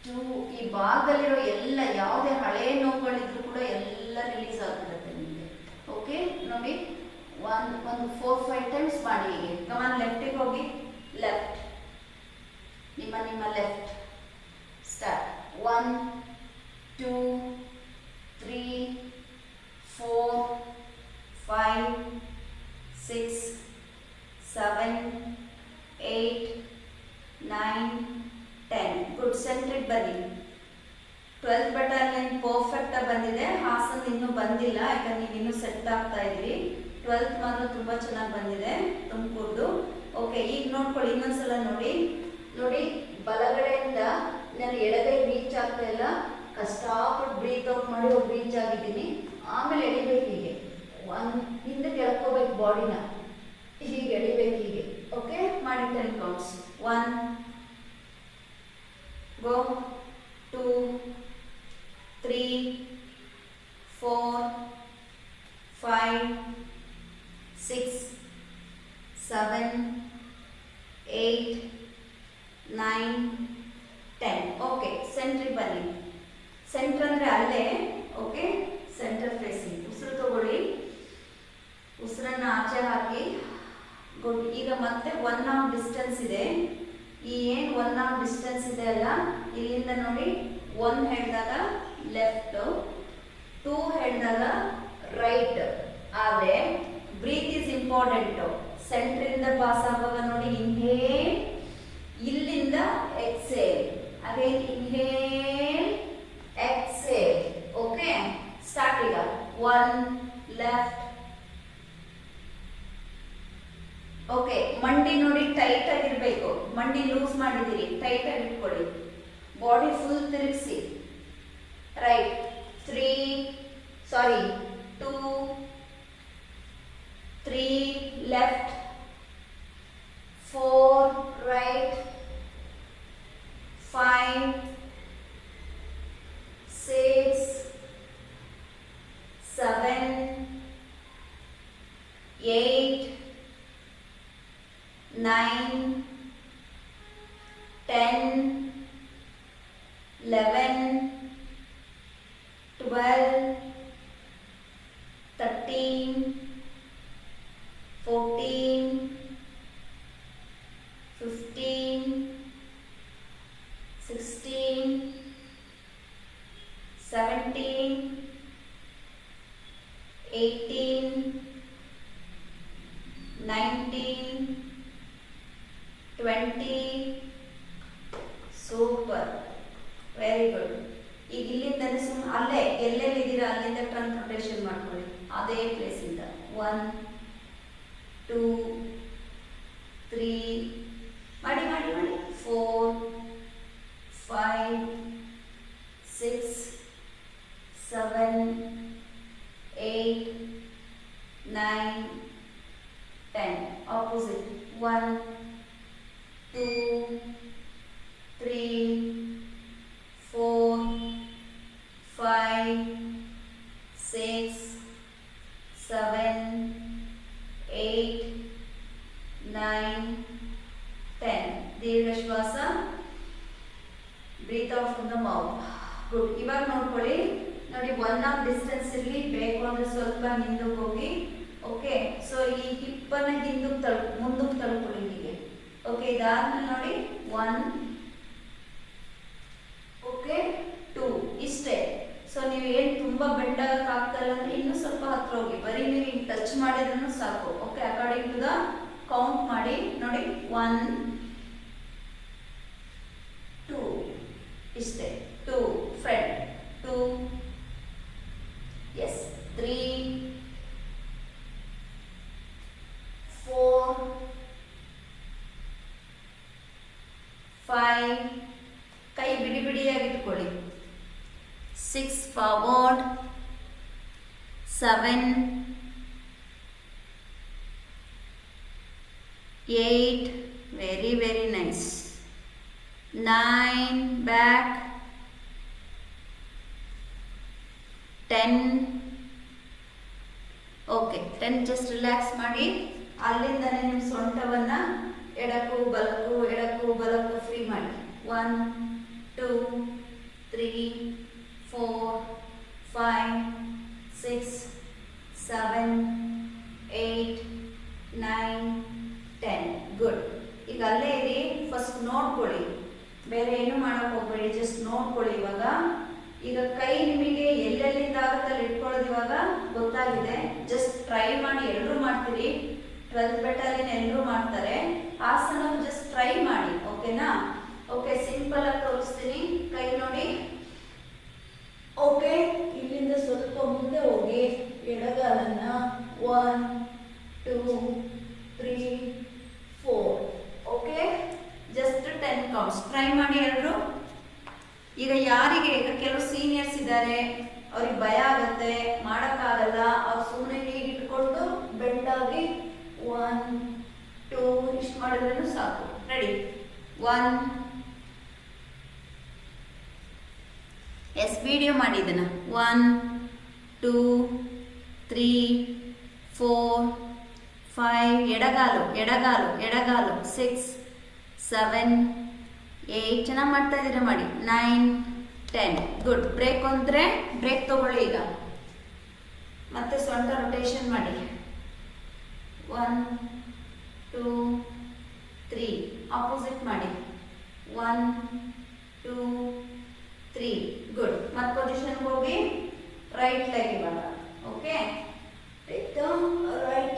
2. ಈ ಭಾಗದಲ್ಲಿರೋ ಎಲ್ಲ ಯಾವುದೇ ಹಳೆ ನೋವುಗಳಿದ್ರು ಕೂಡ ಎಲ್ಲ ರಿಲೀಸ್ ಆಗ್ಬಿಡುತ್ತೆ ನಿಮಗೆ. ಓಕೆ. ನೋಡಿ, ಒಂದು 4-5 ಟೈಮ್ಸ್ ಮಾಡಿ ಹೀಗೆ. ಕಮಾನ್, ಲೆಫ್ಟಿಗೆ ಹೋಗಿ. ಲೆಫ್ಟ್ ನಿಮ್ಮ ಲೆಫ್ಟ್ ಸ್ಟಾರ್ಟ್ 1 2 3 4 5 6 7 8 9 10 ಗುಡ್. ಸೆಂಟ್ರಿಗೆ ಬನ್ನಿ. 12th ಬಟಾಲಿಯನ್ ಪರ್ಫೆಕ್ಟ್ ಆಗಿ ಬಂದಿದೆ. ಹಾಸನ್ ಇನ್ನೂ ಬಂದಿಲ್ಲ, ಯಾಕಂದ್ರೆ ನೀವು ಇನ್ನೂ ಸೆಟ್ ಆಗ್ತಾ ಇದ್ರಿ. 12th ಮಾತ್ರ ತುಂಬಾ ಚೆನ್ನಾಗಿ ಬಂದಿದೆ ತುಮಕೂರ್ದು. ಓಕೆ, ಈಗ ನೋಡ್ಕೊಳ್ಳಿ, ಇನ್ನೊಂದ್ಸಲ ನೋಡಿ. ಬಲಗಡೆಯಿಂದ ನಾನು ಎಡಗೈ ರೀಚ್ ಆಗ್ತಾ ಇಲ್ಲ, ಕಷ್ಟಪಟ್ಟು ಬ್ರೀತ್ ಔಟ್ ಮಾಡಿ ರೀಚ್ ಆಗಿದ್ದೀನಿ. ಆಮೇಲೆ ಎಳಿಬೇಕು ಹೀಗೆ, ಹಿಂದಕ್ಕೆ ಎಳ್ಕೋಬೇಕು ಬಾಡಿನ, ಹೀಗೆ ಎಳಿಬೇಕು ಹೀಗೆ. ಓಕೆ, ಮಾಡಿ 10 ಕೌಂಟ್ಸ್. 1 ಗೋ, 2 3 4 5 6 7 8 9 10. ಓಕೆ, ಸೆಂಟ್ರಿಗೆ ಬನ್ನಿ. ಸೆಂಟ್ರ್ ಅಂದರೆ ಅಲ್ಲೇ. Okay, centre facing. ಉಸಿರು ತಗೊಳ್ಳಿ, ಉಸಿರನ್ನ ಆಚೆ ಹಾಕಿ. ಗುಡ್. ಈಗ ಮತ್ತೆ 1 arm ಡಿಸ್ಟೆನ್ಸ್ ಇದೆ. ಈ ಏನು 1 arm ಡಿಸ್ಟೆನ್ಸ್ ಇದೆ ಅಲ್ಲ, ಇಲ್ಲಿಂದ ನೋಡಿ 1 ಹೇಳಿದಾಗ ಲೆಫ್ಟ್, 2 ಹೇಳಿದಾಗ ರೈಟ್. ಆದರೆ ಬ್ರೀತ್ ಈಸ್ ಇಂಪಾರ್ಟೆಂಟ್. ಸೆಂಟ್ರಿಂದ ಪಾಸ್ ಆಗುವಾಗ ನೋಡಿ, ಇನ್ಹೇಲ್, ಇಲ್ಲಿಂದ exhale, again inhale exhale. Okay, start. ಈಗ 1 ಲೆಫ್ಟ್. ಓಕೆ, ಮಂಡಿ ನೋಡಿ ಟೈಟ್ ಆಗಿರ್ಬೇಕು. ಮಂಡಿ ಲೂಸ್ ಮಾಡಿದ್ದೀರಿ, ಟೈಟ್ ಆಗಿ ಇಟ್ಕೊಳ್ಳಿ. ಬಾಡಿ ಫುಲ್ ತಿರುಗಿಸಿ. Right 2 3 left, 4 right, 5 6 7 8 9 10 11 12 13 14 15 16 17 18 19 20. Super, very good. ಈಗ ಇಲ್ಲಿಂದ ಅಲ್ಲೇ ಎಲ್ಲೆಲ್ಲಿದ್ದೀರಾ ಅಲ್ಲಿಂದ ಟರ್ನ್ ರೊಟೇಷನ್ ಮಾಡ್ಕೊಳ್ಳಿ, ಅದೇ ಪ್ಲೇಸಿಂದ. 1 2 3 ಮಾಡಿ 4 5 6 7 8 9 10. ಆಪೋಸಿಟ್. 1 2 3 4 5 6 7 8 9 10. ದೀರ್ಘ ಶ್ವಾಸ. Breathe out from the mouth. Good. ಇವಾಗ ನೋಡ್ಕೊಳ್ಳಿ, ನೋಡಿ 1 arm ಡಿಸ್ಟೆನ್ಸ್ ಇರಲಿ. ಬೇಕು ಅಂದ್ರೆ ಸ್ವಲ್ಪ ಹಿಂದಕ್ಕೆ ಹೋಗಿ. ಓಕೆ, ಸೊ ಈ ಹಿಪ್ಪನ್ನ ಮುಂದಕ್ಕೆ ತಳ್ಕೊಳ್ಳಿ ಹೀಗೆ. ಓಕೆ, ಇದಾದ್ಮೇಲೆ ನೋಡಿ 1 ಓಕೆ 2 ಇಷ್ಟೇ. ಸೊ ನೀವು ಏನು ತುಂಬಾ ಬೆಂಡ್ ಆಗಕ್ಕೆ ಆಗ್ತಾಯಿಲ್ಲ ಅಂದ್ರೆ ಇನ್ನೂ ಸ್ವಲ್ಪ ಹತ್ರ ಹೋಗಿ, ಬರೀ ನೀವು ಹಿಂಗೆ ಟಚ್ ಮಾಡಿದ್ರೂ ಸಾಕು. Okay, according to the count ಮಾಡಿ. ನೋಡಿ 1 2 ಇಷ್ಟೇ. 2 ಫ್ರಂಟ್, 2 ಎಸ್, 3 4 5 ಕೈ ಬಿಡಿ ಬಿಡಿಯಾಗಿ ಇಟ್ಕೊಳ್ಳಿ. 6 forward, 7 8 very very nice, 9 back, 10 okay 10 just relax ಮಾಡಿ. ಅಲ್ಲಿಂದನೇ ನಿಮ್ಮ ಸೊಂಟವನ್ನ ಎಡಕ್ಕೂ ಬಲಕ್ಕೂ ಫ್ರೀ ಮಾಡಿ. 1 2 3 4 5 6 7 8 9 10. ಗುಡ್. ಈಗ ಅಲ್ಲೇ ಇರಿ, ಫಸ್ಟ್ ನೋಡ್ಕೊಳ್ಳಿ. ಬೇರೆ ಏನು ಮಾಡಕ್ ಹೋಗ್ಬೇಡಿ, ಜಸ್ಟ್ ನೋಡ್ಕೊಳ್ಳಿ. ಇವಾಗ ಈಗ ಕೈ ನಿಮಗೆ ಎಲ್ಲೆಲ್ಲಿಂದ ಆಗುತ್ತೆ ಅಲ್ಲಿ ಇಟ್ಕೊಳ್ಳೋದು ಇವಾಗ ಗೊತ್ತಾಗಿದೆ. ಜಸ್ಟ್ ಟ್ರೈ ಮಾಡಿ, ಎಲ್ಲರೂ ಮಾಡ್ತೀರಿ, 12th ಬೆಟಾಲಿಯನ್ ಎಲ್ಲರೂ ಮಾಡ್ತಾರೆ. ಆಸನ ಜಸ್ಟ್ ಟ್ರೈ ಮಾಡಿ, ಓಕೆನಾ? ಓಕೆ, ಸಿಂಪಲ್ ಆಗಿ ತೋರಿಸ್ತೀನಿ. ಕೈ ನೋಡಿ. ಓಕೆ, ಇಲ್ಲಿಂದ ಸ್ವಲ್ಪ ಮುಂದೆ ಹೋಗಿ ಎಡಗಾಲನ್ನ 1 2 3 4. ಓಕೆ, ಜಸ್ಟ್ 10 ಕೌಂಟ್ಸ್ ಟ್ರೈ ಮಾಡಿ ಎಲ್ಲರೂ. ಈಗ ಯಾರಿಗೆ, ಈಗ ಕೆಲವು ಸೀನಿಯರ್ಸ್ ಇದ್ದಾರೆ, ಅವ್ರಿಗೆ ಭಯ ಆಗುತ್ತೆ, ಮಾಡೋಕ್ಕಾಗಲ್ಲ, ಅವ್ರು ಸುಮ್ಮನೆ ಹೀಗೆ ಇಟ್ಕೊಂಡು ಬೆಂಡಾಗಿ 1 2 ಇಷ್ಟು ಮಾಡಿದ್ರೂ ಸಾಕು. ರೆಡಿ? 1 ವಿಡಿಯೋ ಮಾಡಿದ್ದನ 1 2 3 4 5 ಎಡಗಾಲು ಎಡಗಾಲು ಎಡಗಾಲು 6 7 8 ಚೆನ್ನಾಗಿ ಮಾಡ್ತಾ ಇದ್ದೀರಾ, ಮಾಡಿ 9 10. ಗುಡ್. ಬ್ರೇಕ್ ಅಂದರೆ ಬ್ರೇಕ್ ತಗೊಳ್ಳಿ. ಈಗ ಮತ್ತೆ ಸೊಂಟ ರೊಟೇಷನ್ ಮಾಡಿ. 1 2 3 ಆಪೋಸಿಟ್ ಮಾಡಿ. 1 2 3. ಗುಡ್. ಮತ್ತೆ ಪೊಸಿಷನ್ಗೆ ಹೋಗಿ ರೈಟ್ ಲೆಗ್ ಇವಾಗ. ಓಕೆ, ರೈಟ್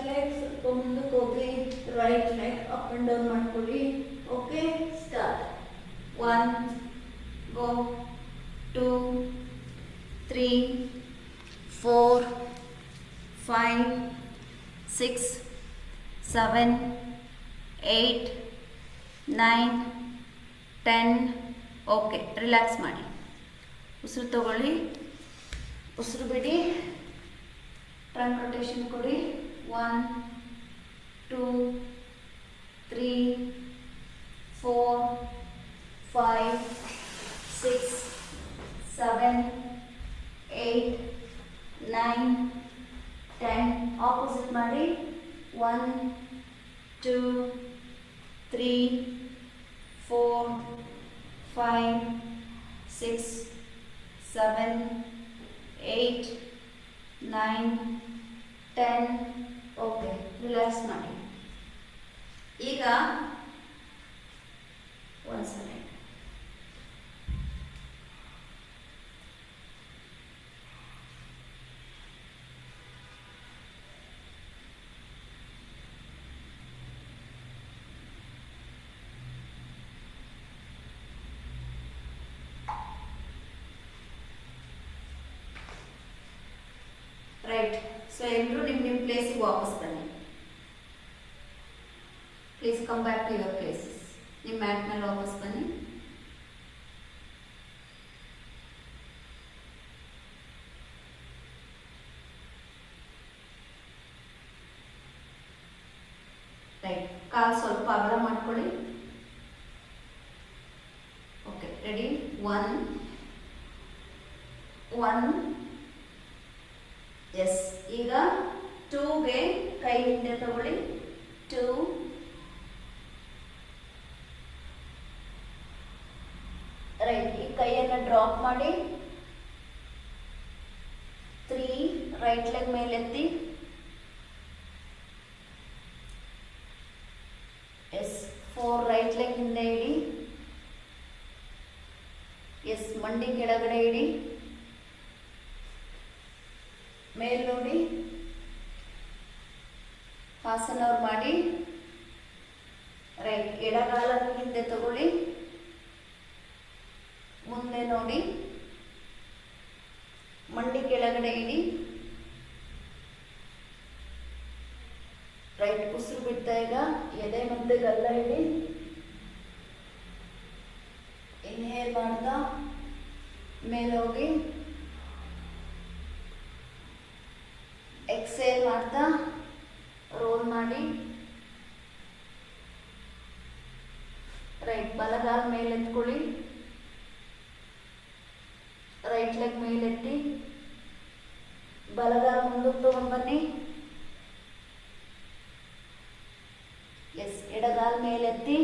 ಲೆಗ್ ಸ್ವಲ್ಪ ಮುಂದಕ್ಕೆ ಹೋಗಿ right leg up and down ಮಾಡ್ಕೊಳ್ಳಿ. Okay, start. 1 go 2 3 4 5 6 7 8 9 10. Okay, relax ಮಾಡಿ. ಉಸಿರು ತಗೊಳ್ಳಿ, ಉಸಿರು ಬಿಡಿ, ಟ್ರಂಕ್ ರೊಟೇಷನ್ ಕೊಡಿ. 1 2 3 4 5 6 7 8 9 10. ಆಪೋಸಿಟ್ ಮಾಡಿ. 1 2 3 4 5 6 7 8 9 10. ಓಕೆ, ರಿಲ್ಯಾಕ್ಸ್ ಮಾಡಿ. ಈಗ ಒಂದು ಸೆಕೆಂಡ್. ರೈಟ್. ಸೊ ಎಲ್ಲರೂ ನಿಮ್ಮ ಪ್ಲೇಸಿಗೆ ವಾಪಸ್ ಬನ್ನಿ. Please come back to your places. ನಿಮ್ಮ ಮ್ಯಾಟ್ ಮೇಲೆ ವಾಪಸ್ ಬನ್ನಿ. ರೈಟ್. ಕಾಲು ಸ್ವಲ್ಪ ಅಗಲ ಮಾಡ್ಕೊಳ್ಳಿ. Okay, ready? 1 1. ಎಸ್. ಈಗ 2ಗೆ ಕೈ ಹಿಂದೆ ತಗೊಳ್ಳಿ. 2 ರೈಟ್. ಈ ಕೈಯನ್ನು ಡ್ರಾಪ್ ಮಾಡಿ. 3 ರೈಟ್ ಲೆಗ್ ಮೇಲೆತ್ತಿ. ಎಸ್. 4 ರೈಟ್ ಲೆಗ್ ಹಿಂದೆ ಇಡಿ. ಎಸ್. ಮಂಡಿ ಕೆಳಗಡೆ ಇಡಿ, ಮೇಲ್ ನೋಡಿ. ಹಾಸನವ್ರು ಮಾಡಿ. ರೈಟ್. ಎಡಗಾಲನ್ನು ಹಿಂದೆ ತಗೊಳ್ಳಿ, ಮುಂದೆ ನೋಡಿ, ಮಂಡಿ ಕೆಳಗಡೆ ಇಡಿ. ರೈಟ್. ಉಸಿರು ಬಿಡ್ತಾ ಈಗ ಎದೆ ಮತ್ತೆ ಗಲ್ಲ ಇಡಿ. ಇನ್ಹೇಲ್ ಮಾಡ್ತಾ ಮೇಲೆ ಹೋಗಿ, ಎಕ್ಸೇಲ್ ಮಾಡ್ತಾ ರೋಲ್ ಮಾಡಿ. ರೈಟ್. ಬಲಗಾಲ ಮೇಲೆ ಎತ್ಕೊಳ್ಳಿ, ರೈಟ್ ಲೆಗ್ ಮೇಲೆತ್ತಿ, ಬಲಗಾಲ ಮುಂದಕ್ಕೆ ತಗೊಂಡು ಬನ್ನಿ. ಎಸ್. ಎಡಗಾಲ ಮೇಲೆತ್ತಿ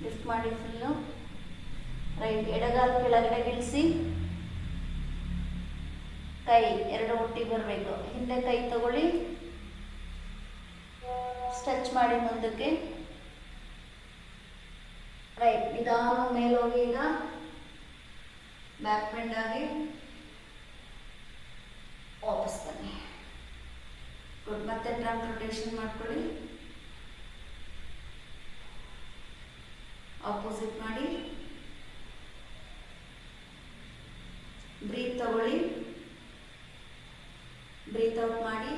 ಲಿಫ್ಟ್ ಮಾಡಿ ಫುಲ್ಲು. ರೈಟ್. ಎಡಗಾಲ ಕೆಳಗಡೆ ನಿಲ್ಲಿಸಿ, ಕೈ ಎರಡು ಒಟ್ಟಿಗೆ ಬರಬೇಕು. ಹಿಂದೆ ಕೈ ತಗೊಳ್ಳಿ, ಸ್ಟ್ರೆಚ್ ಮಾಡಿ ಮುಂದಕ್ಕೆ. ರೈಟ್. ನಿಧಾನ ಮೇಲೆ ಹೋಗಿ. ಈಗ ಬ್ಯಾಕ್ ಬೆಂಡ್ ಆಗಿ ವಾಪಸ್ ಬನ್ನಿ. ಗುಡ್. ಮತ್ತೆ ಟ್ರಂಕ್ ರೊಟೇಷನ್ ಮಾಡ್ಕೊಳ್ಳಿ. ಆಪೋಸಿಟ್ ಮಾಡಿ. ಬ್ರೀತ್ ತಗೊಳ್ಳಿ. ಬ್ರೀತ್ ಔಟ್ ಮಾಡಿ.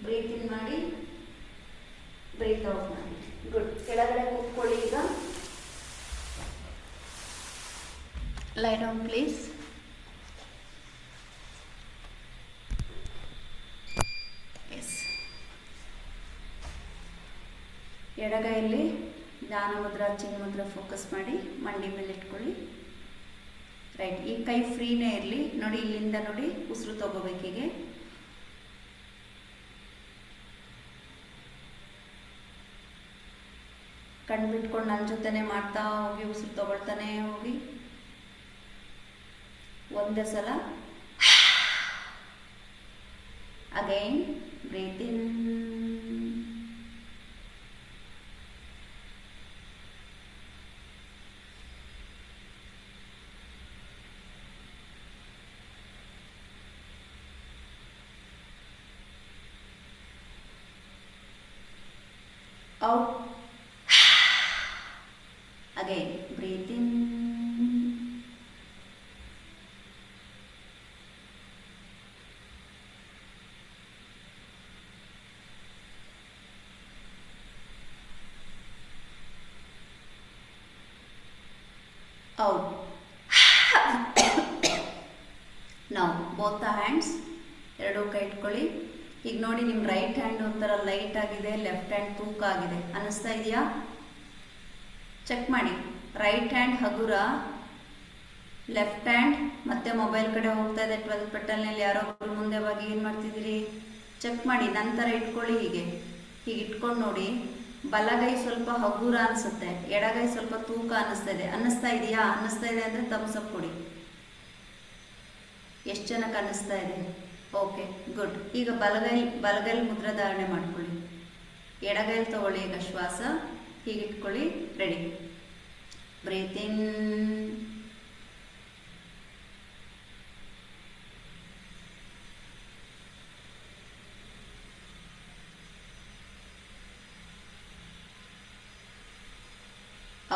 ಬ್ರೀತ್ ಇನ್ ಮಾಡಿ. ಬ್ರೀತ್ ಔಟ್ ಮಾಡಿ. ಗುಡ್. ಕೆಳಗಡೆ ಕೂತ್ಕೊಳ್ಳಿ. ಈಗ ಲೈ ಡೌನ್ ಪ್ಲೀಸ್. ಎಸ್. ಎಡಗೈಯಲ್ಲಿ ಧ್ಯಾನ ಮುದ್ರಾ ಚಿನ್ ಮುದ್ರಾ ಫೋಕಸ್ ಮಾಡಿ ಮಂಡಿ ಮೇಲೆ ಇಟ್ಕೊಳ್ಳಿ. ರೈಟ್. ಈ ಕೈ ಫ್ರೀನೇ ಇರಲಿ. ನೋಡಿ, ಇಲ್ಲಿಂದ ನೋಡಿ ಉಸಿರು ತಗೋಬೇಕೀಗೆ. ಕಣ್ಣು ಬಿಟ್ಕೊಂಡು ನನ್ನ ಜೊತೆನೆ ಮಾಡ್ತಾ ಹೋಗಿ. ಉಸಿರು ತಗೊಳ್ತಾನೆ ಹೋಗಿ. ಒಂದೇ ಸಲ. Again breathe in. out. Again, breathe in. Out. Now both the hands ಎರಡು ಕೈ ಇಟ್ಕೊಳ್ಳಿ. ಈಗ ನೋಡಿ, ನಿಮ್ಮ ರೈಟ್ ಹ್ಯಾಂಡ್ ಒಂಥರ ಲೈಟ್ ಆಗಿದೆ, ಲೆಫ್ಟ್ ಹ್ಯಾಂಡ್ ತೂಕ ಆಗಿದೆ. ಅನ್ನಿಸ್ತಾ ಇದೆಯಾ? ಚೆಕ್ ಮಾಡಿ. ರೈಟ್ ಹ್ಯಾಂಡ್ ಹಗುರ, ಲೆಫ್ಟ್ ಹ್ಯಾಂಡ್ ಮತ್ತೆ ಮೊಬೈಲ್ ಕಡೆ ಹೋಗ್ತಾ ಇದೆ. 12th ಪೆಟಲ್ನಲ್ಲಿ ಯಾರೋ ಒಬ್ಬರು ಮುಂದೆ ಹೋಗಿ ಏನು ಮಾಡ್ತಿದ್ದೀರಿ? ಚೆಕ್ ಮಾಡಿ. ನಂತರ ಇಟ್ಕೊಳ್ಳಿ. ಹೀಗೆ ಇಟ್ಕೊಂಡು ನೋಡಿ. ಬಲಗೈ ಸ್ವಲ್ಪ ಹಗುರ ಅನಿಸುತ್ತೆ, ಎಡಗೈ ಸ್ವಲ್ಪ ತೂಕ ಅನ್ನಿಸ್ತಾ ಇದೆ. ಅನ್ನಿಸ್ತಾ ಇದೆಯಾ? ಅನ್ನಿಸ್ತಾ ಇದೆ ಅಂದರೆ ಥಮ್ಸ್ ಅಪ್ ಕೊಡಿ. ಎಷ್ಟು ಜನಕ್ಕೆ ಅನ್ನಿಸ್ತಾ ಇದೆ? Okay, good. ಈಗ ಬಲಗೈಲಿ ಮುದ್ರೆ ಧಾರಣೆ ಮಾಡ್ಕೊಳ್ಳಿ. ಎಡಗೈಲಿ ತಗೊಳ್ಳಿ. ಈಗ ಶ್ವಾಸ ಹೀಗಿಟ್ಕೊಳ್ಳಿ. ರೆಡಿ. ಬ್ರೀತ್ ಇನ್.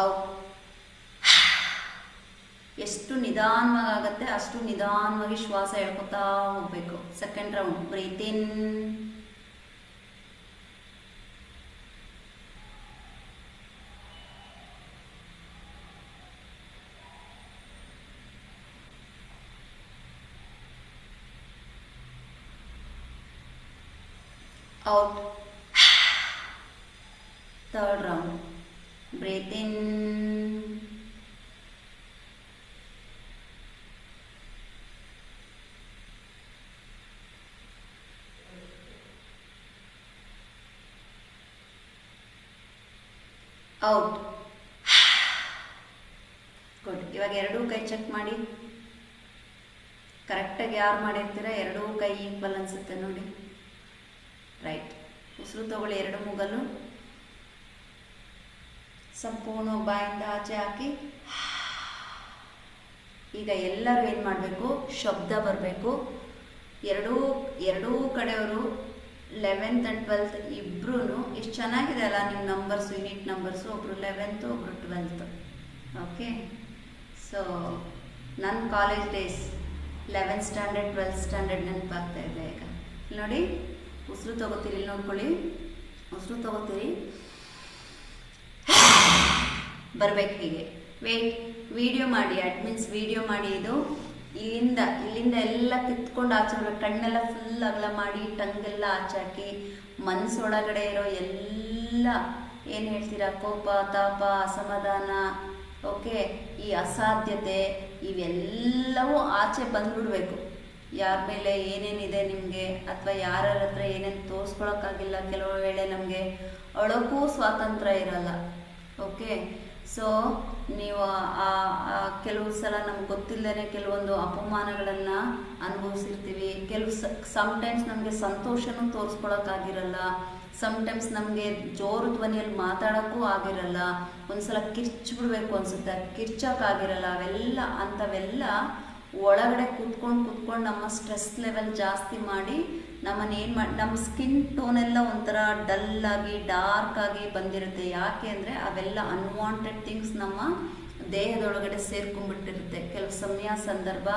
ಔಟ್. ಎಷ್ಟು ನಿಧಾನವಾಗುತ್ತೆ ಅಷ್ಟು ನಿಧಾನವಾಗಿ ಶ್ವಾಸ ಎಳ್ಕೊತಾ ಹೋಗ್ಬೇಕು. Second round. ಬ್ರೀತ್ ಇನ್. ಔಟ್. Third round. ಬ್ರೀತ್ ಇನ್. ಔಟ್. ಗುಡ್. ಇವಾಗ ಎರಡೂ ಕೈ ಚೆಕ್ ಮಾಡಿ. ಕರೆಕ್ಟಾಗಿ ಯಾರು ಮಾಡಿರ್ತೀರ ಎರಡೂ ಕೈ ಈಕ್ವಲ್ ಅನಿಸುತ್ತೆ ನೋಡಿ. ರೈಟ್. ಉಸಿರು ತಗೊಳ್ಳಿ. ಎರಡು ಮೂಗಲು ಸಂಪೂರ್ಣ ಬಾಯಿಂದ ಆಚೆ ಹಾಕಿ. ಈಗ ಎಲ್ಲರೂ ಏನು ಮಾಡಬೇಕು? ಶಬ್ದ ಬರಬೇಕು. ಎರಡೂ ಕಡೆಯವರು 11th and 12th ಇಬ್ಬರೂ ಎಷ್ಟು ಚೆನ್ನಾಗಿದೆ ಅಲ್ಲ ನಿಮ್ಮ ನಂಬರ್ಸು, ಯೂನಿಟ್ ನಂಬರ್ಸು. ಒಬ್ಬರು 11th, ಒಬ್ಬರು 12th. ಓಕೆ. ಸೊ ನನ್ನ college days 11th standard 12th standard ನೆನಪಾಗ್ತಾ ಇದೆ. ಈಗ ನೋಡಿ, ಉಸಿರು ತಗೋತೀರಿ. ಇಲ್ಲಿ ನೋಡ್ಕೊಳ್ಳಿ. ಉಸಿರು ತಗೋತೀರಿ, ಬರಬೇಕು ಹೀಗೆ. ವೇಟ್. ವಿಡಿಯೋ ಮಾಡಿ. ಅಡ್ಮಿನ್ಸ್ ವಿಡಿಯೋ ಮಾಡಿ. ಇದು ಇಲ್ಲಿಂದ ಎಲ್ಲ ಕಿತ್ಕೊಂಡು ಆಚೆ ಬರಬೇಕು. ಕಣ್ಣೆಲ್ಲ ಫುಲ್ ಅಗಲ ಮಾಡಿ, ಟಂಗೆಲ್ಲ ಆಚೆ ಹಾಕಿ, ಮನಸ್ಸೊಳಗಡೆ ಇರೋ ಎಲ್ಲ ಏನು ಹೇಳ್ತೀರಾ, ಕೋಪ, ತಾಪ, ಅಸಮಾಧಾನ, ಓಕೆ, ಈ ಅಸಾಧ್ಯತೆ, ಇವೆಲ್ಲವೂ ಆಚೆ ಬಂದ್ಬಿಡ್ಬೇಕು. ಯಾರ ಮೇಲೆ ಏನೇನಿದೆ ನಿಮಗೆ, ಅಥವಾ ಯಾರ ಹತ್ರ ಏನೇನು ತೋರಿಸ್ಕೊಳಕ್ಕಾಗಿಲ್ಲ, ಕೆಲವು ವೇಳೆ ನಮಗೆ ಅಳೋಕ್ಕೂ ಸ್ವಾತಂತ್ರ್ಯ ಇರಲ್ಲ. ಓಕೆ. ಸೊ ನೀವು ಕೆಲವು ಸಲ ನಮ್ಗೆ ಗೊತ್ತಿಲ್ಲದೇ ಕೆಲವೊಂದು ಅಪಮಾನಗಳನ್ನು ಅನುಭವಿಸಿರ್ತೀವಿ. ಕೆಲವು ಸಮ್ಟೈಮ್ಸ್ ನಮಗೆ ಸಂತೋಷನೂ ತೋರಿಸ್ಕೊಳಕ್ಕಾಗಿರಲ್ಲ. ಸಮ್ಟೈಮ್ಸ್ ನಮಗೆ ಜೋರು ಧ್ವನಿಯಲ್ಲಿ ಮಾತಾಡೋಕ್ಕೂ ಆಗಿರಲ್ಲ, ಒಂದ್ಸಲ ಕಿರ್ಚ್ಬಿಡ್ಬೇಕು ಅನಿಸುತ್ತೆ, ಕಿರ್ಚೋಕ್ಕಾಗಿರಲ್ಲ. ಅಂಥವೆಲ್ಲ ಒಳಗಡೆ ಕೂತ್ಕೊಂಡು ನಮ್ಮ ಸ್ಟ್ರೆಸ್ ಲೆವೆಲ್ ಜಾಸ್ತಿ ಮಾಡಿ ನಮ್ಮ ಸ್ಕಿನ್ ಟೋನೆಲ್ಲ ಒಂಥರ ಡಲ್ಲಾಗಿ ಡಾರ್ಕಾಗಿ ಬಂದಿರುತ್ತೆ. ಯಾಕೆ ಅಂದರೆ ಅವೆಲ್ಲ ಅನ್ವಾಂಟೆಡ್ ಥಿಂಗ್ಸ್ ನಮ್ಮ ದೇಹದೊಳಗಡೆ ಸೇರ್ಕೊಂಡ್ಬಿಟ್ಟಿರುತ್ತೆ ಕೆಲವು ಸಮಯ ಸಂದರ್ಭ.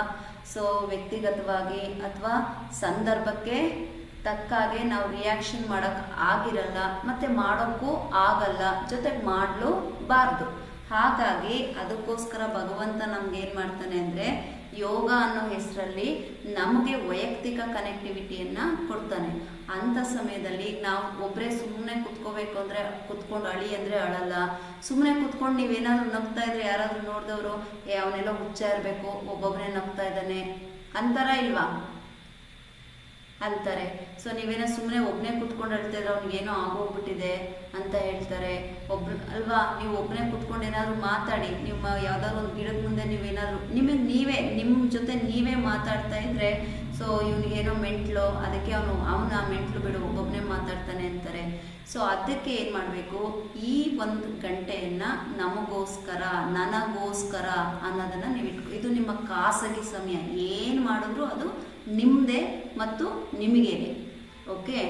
ಸೊ ವ್ಯಕ್ತಿಗತವಾಗಿ ಅಥವಾ ಸಂದರ್ಭಕ್ಕೆ ತಕ್ಕಾಗೆ ನಾವು ರಿಯಾಕ್ಷನ್ ಮಾಡೋಕ್ಕೆ ಆಗಿರಲ್ಲ, ಮತ್ತು ಮಾಡೋಕ್ಕೂ ಆಗಲ್ಲ, ಜೊತೆಗೆ ಮಾಡಲೂಬಾರ್ದು. ಹಾಗಾಗಿ ಅದಕ್ಕೋಸ್ಕರ ಭಗವಂತ ನಮ್ಗೆ ಏನು ಮಾಡ್ತಾನೆ ಅಂದರೆ ಯೋಗ ಅನ್ನೋ ಹೆಸರಲ್ಲಿ ನಮಗೆ ವೈಯಕ್ತಿಕ ಕನೆಕ್ಟಿವಿಟಿಯನ್ನು ಕೊಡ್ತಾನೆ. ಅಂಥ ಸಮಯದಲ್ಲಿ ನಾವು ಒಬ್ಬರೇ ಸುಮ್ಮನೆ ಕುತ್ಕೋಬೇಕು ಅಂದರೆ ಕುತ್ಕೊಂಡು ಅಳಿ ಅಂದರೆ ಅಳಲ್ಲ. ಸುಮ್ಮನೆ ಕುತ್ಕೊಂಡು ನೀವೇನಾದರೂ ನಗ್ತಾ ಇದ್ರೆ ಯಾರಾದರೂ ನೋಡಿದವರು ಅವನೆಲ್ಲ ಹುಚ್ಚ ಇರಬೇಕು, ಒಬ್ಬೊಬ್ಬನೇ ನಗ್ತಾ ಇದ್ದಾನೆ ಅಂತಾರ ಇಲ್ವಾ? ಅಂತಾರೆ. ಸೊ ನೀವೇನೋ ಸುಮ್ಮನೆ ಒಬ್ಬನೇ ಕುತ್ಕೊಂಡು ಹೇಳ್ತಿದ್ರೆ ಅವ್ನಿಗೇನೋ ಆಗೋಗ್ಬಿಟ್ಟಿದೆ ಅಂತ ಹೇಳ್ತಾರೆ. ಅಲ್ವಾ, ನೀವು ಒಬ್ಬನೇ ಕುತ್ಕೊಂಡು ಏನಾದರೂ ಮಾತಾಡಿ, ನಿಮ್ಮ ಯಾವುದಾದ್ರು ಒಂದು ಗಿಡದ ಮುಂದೆ ನೀವೇನಾದರೂ ನಿಮ್ಮ ಜೊತೆ ನೀವೇ ಮಾತಾಡ್ತಾ ಇದ್ರೆ ಸೊ ಇವನಿಗೇನೋ ಮೆಂಟ್ಲು, ಅದಕ್ಕೆ ಅವನ ಮೆಂಟ್ಲು ಬಿಡು, ಒಬ್ಬೊಬ್ಬನೇ ಮಾತಾಡ್ತಾನೆ ಅಂತಾರೆ. ಸೊ ಅದಕ್ಕೆ ಏನು ಮಾಡಬೇಕು, ಈ 1 ಗಂಟೆಯನ್ನು ನಮಗೋಸ್ಕರ, ನನಗೋಸ್ಕರ ಅನ್ನೋದನ್ನು ನೀವು ಇದು ನಿಮ್ಮ ಖಾಸಗಿ ಸಮಯ. ಏನು ಮಾಡಿದ್ರು ಅದು ನಿಮ್ಮದೇ ಮತ್ತು ನಿಮಗೇನೆ. ಓಕೆ,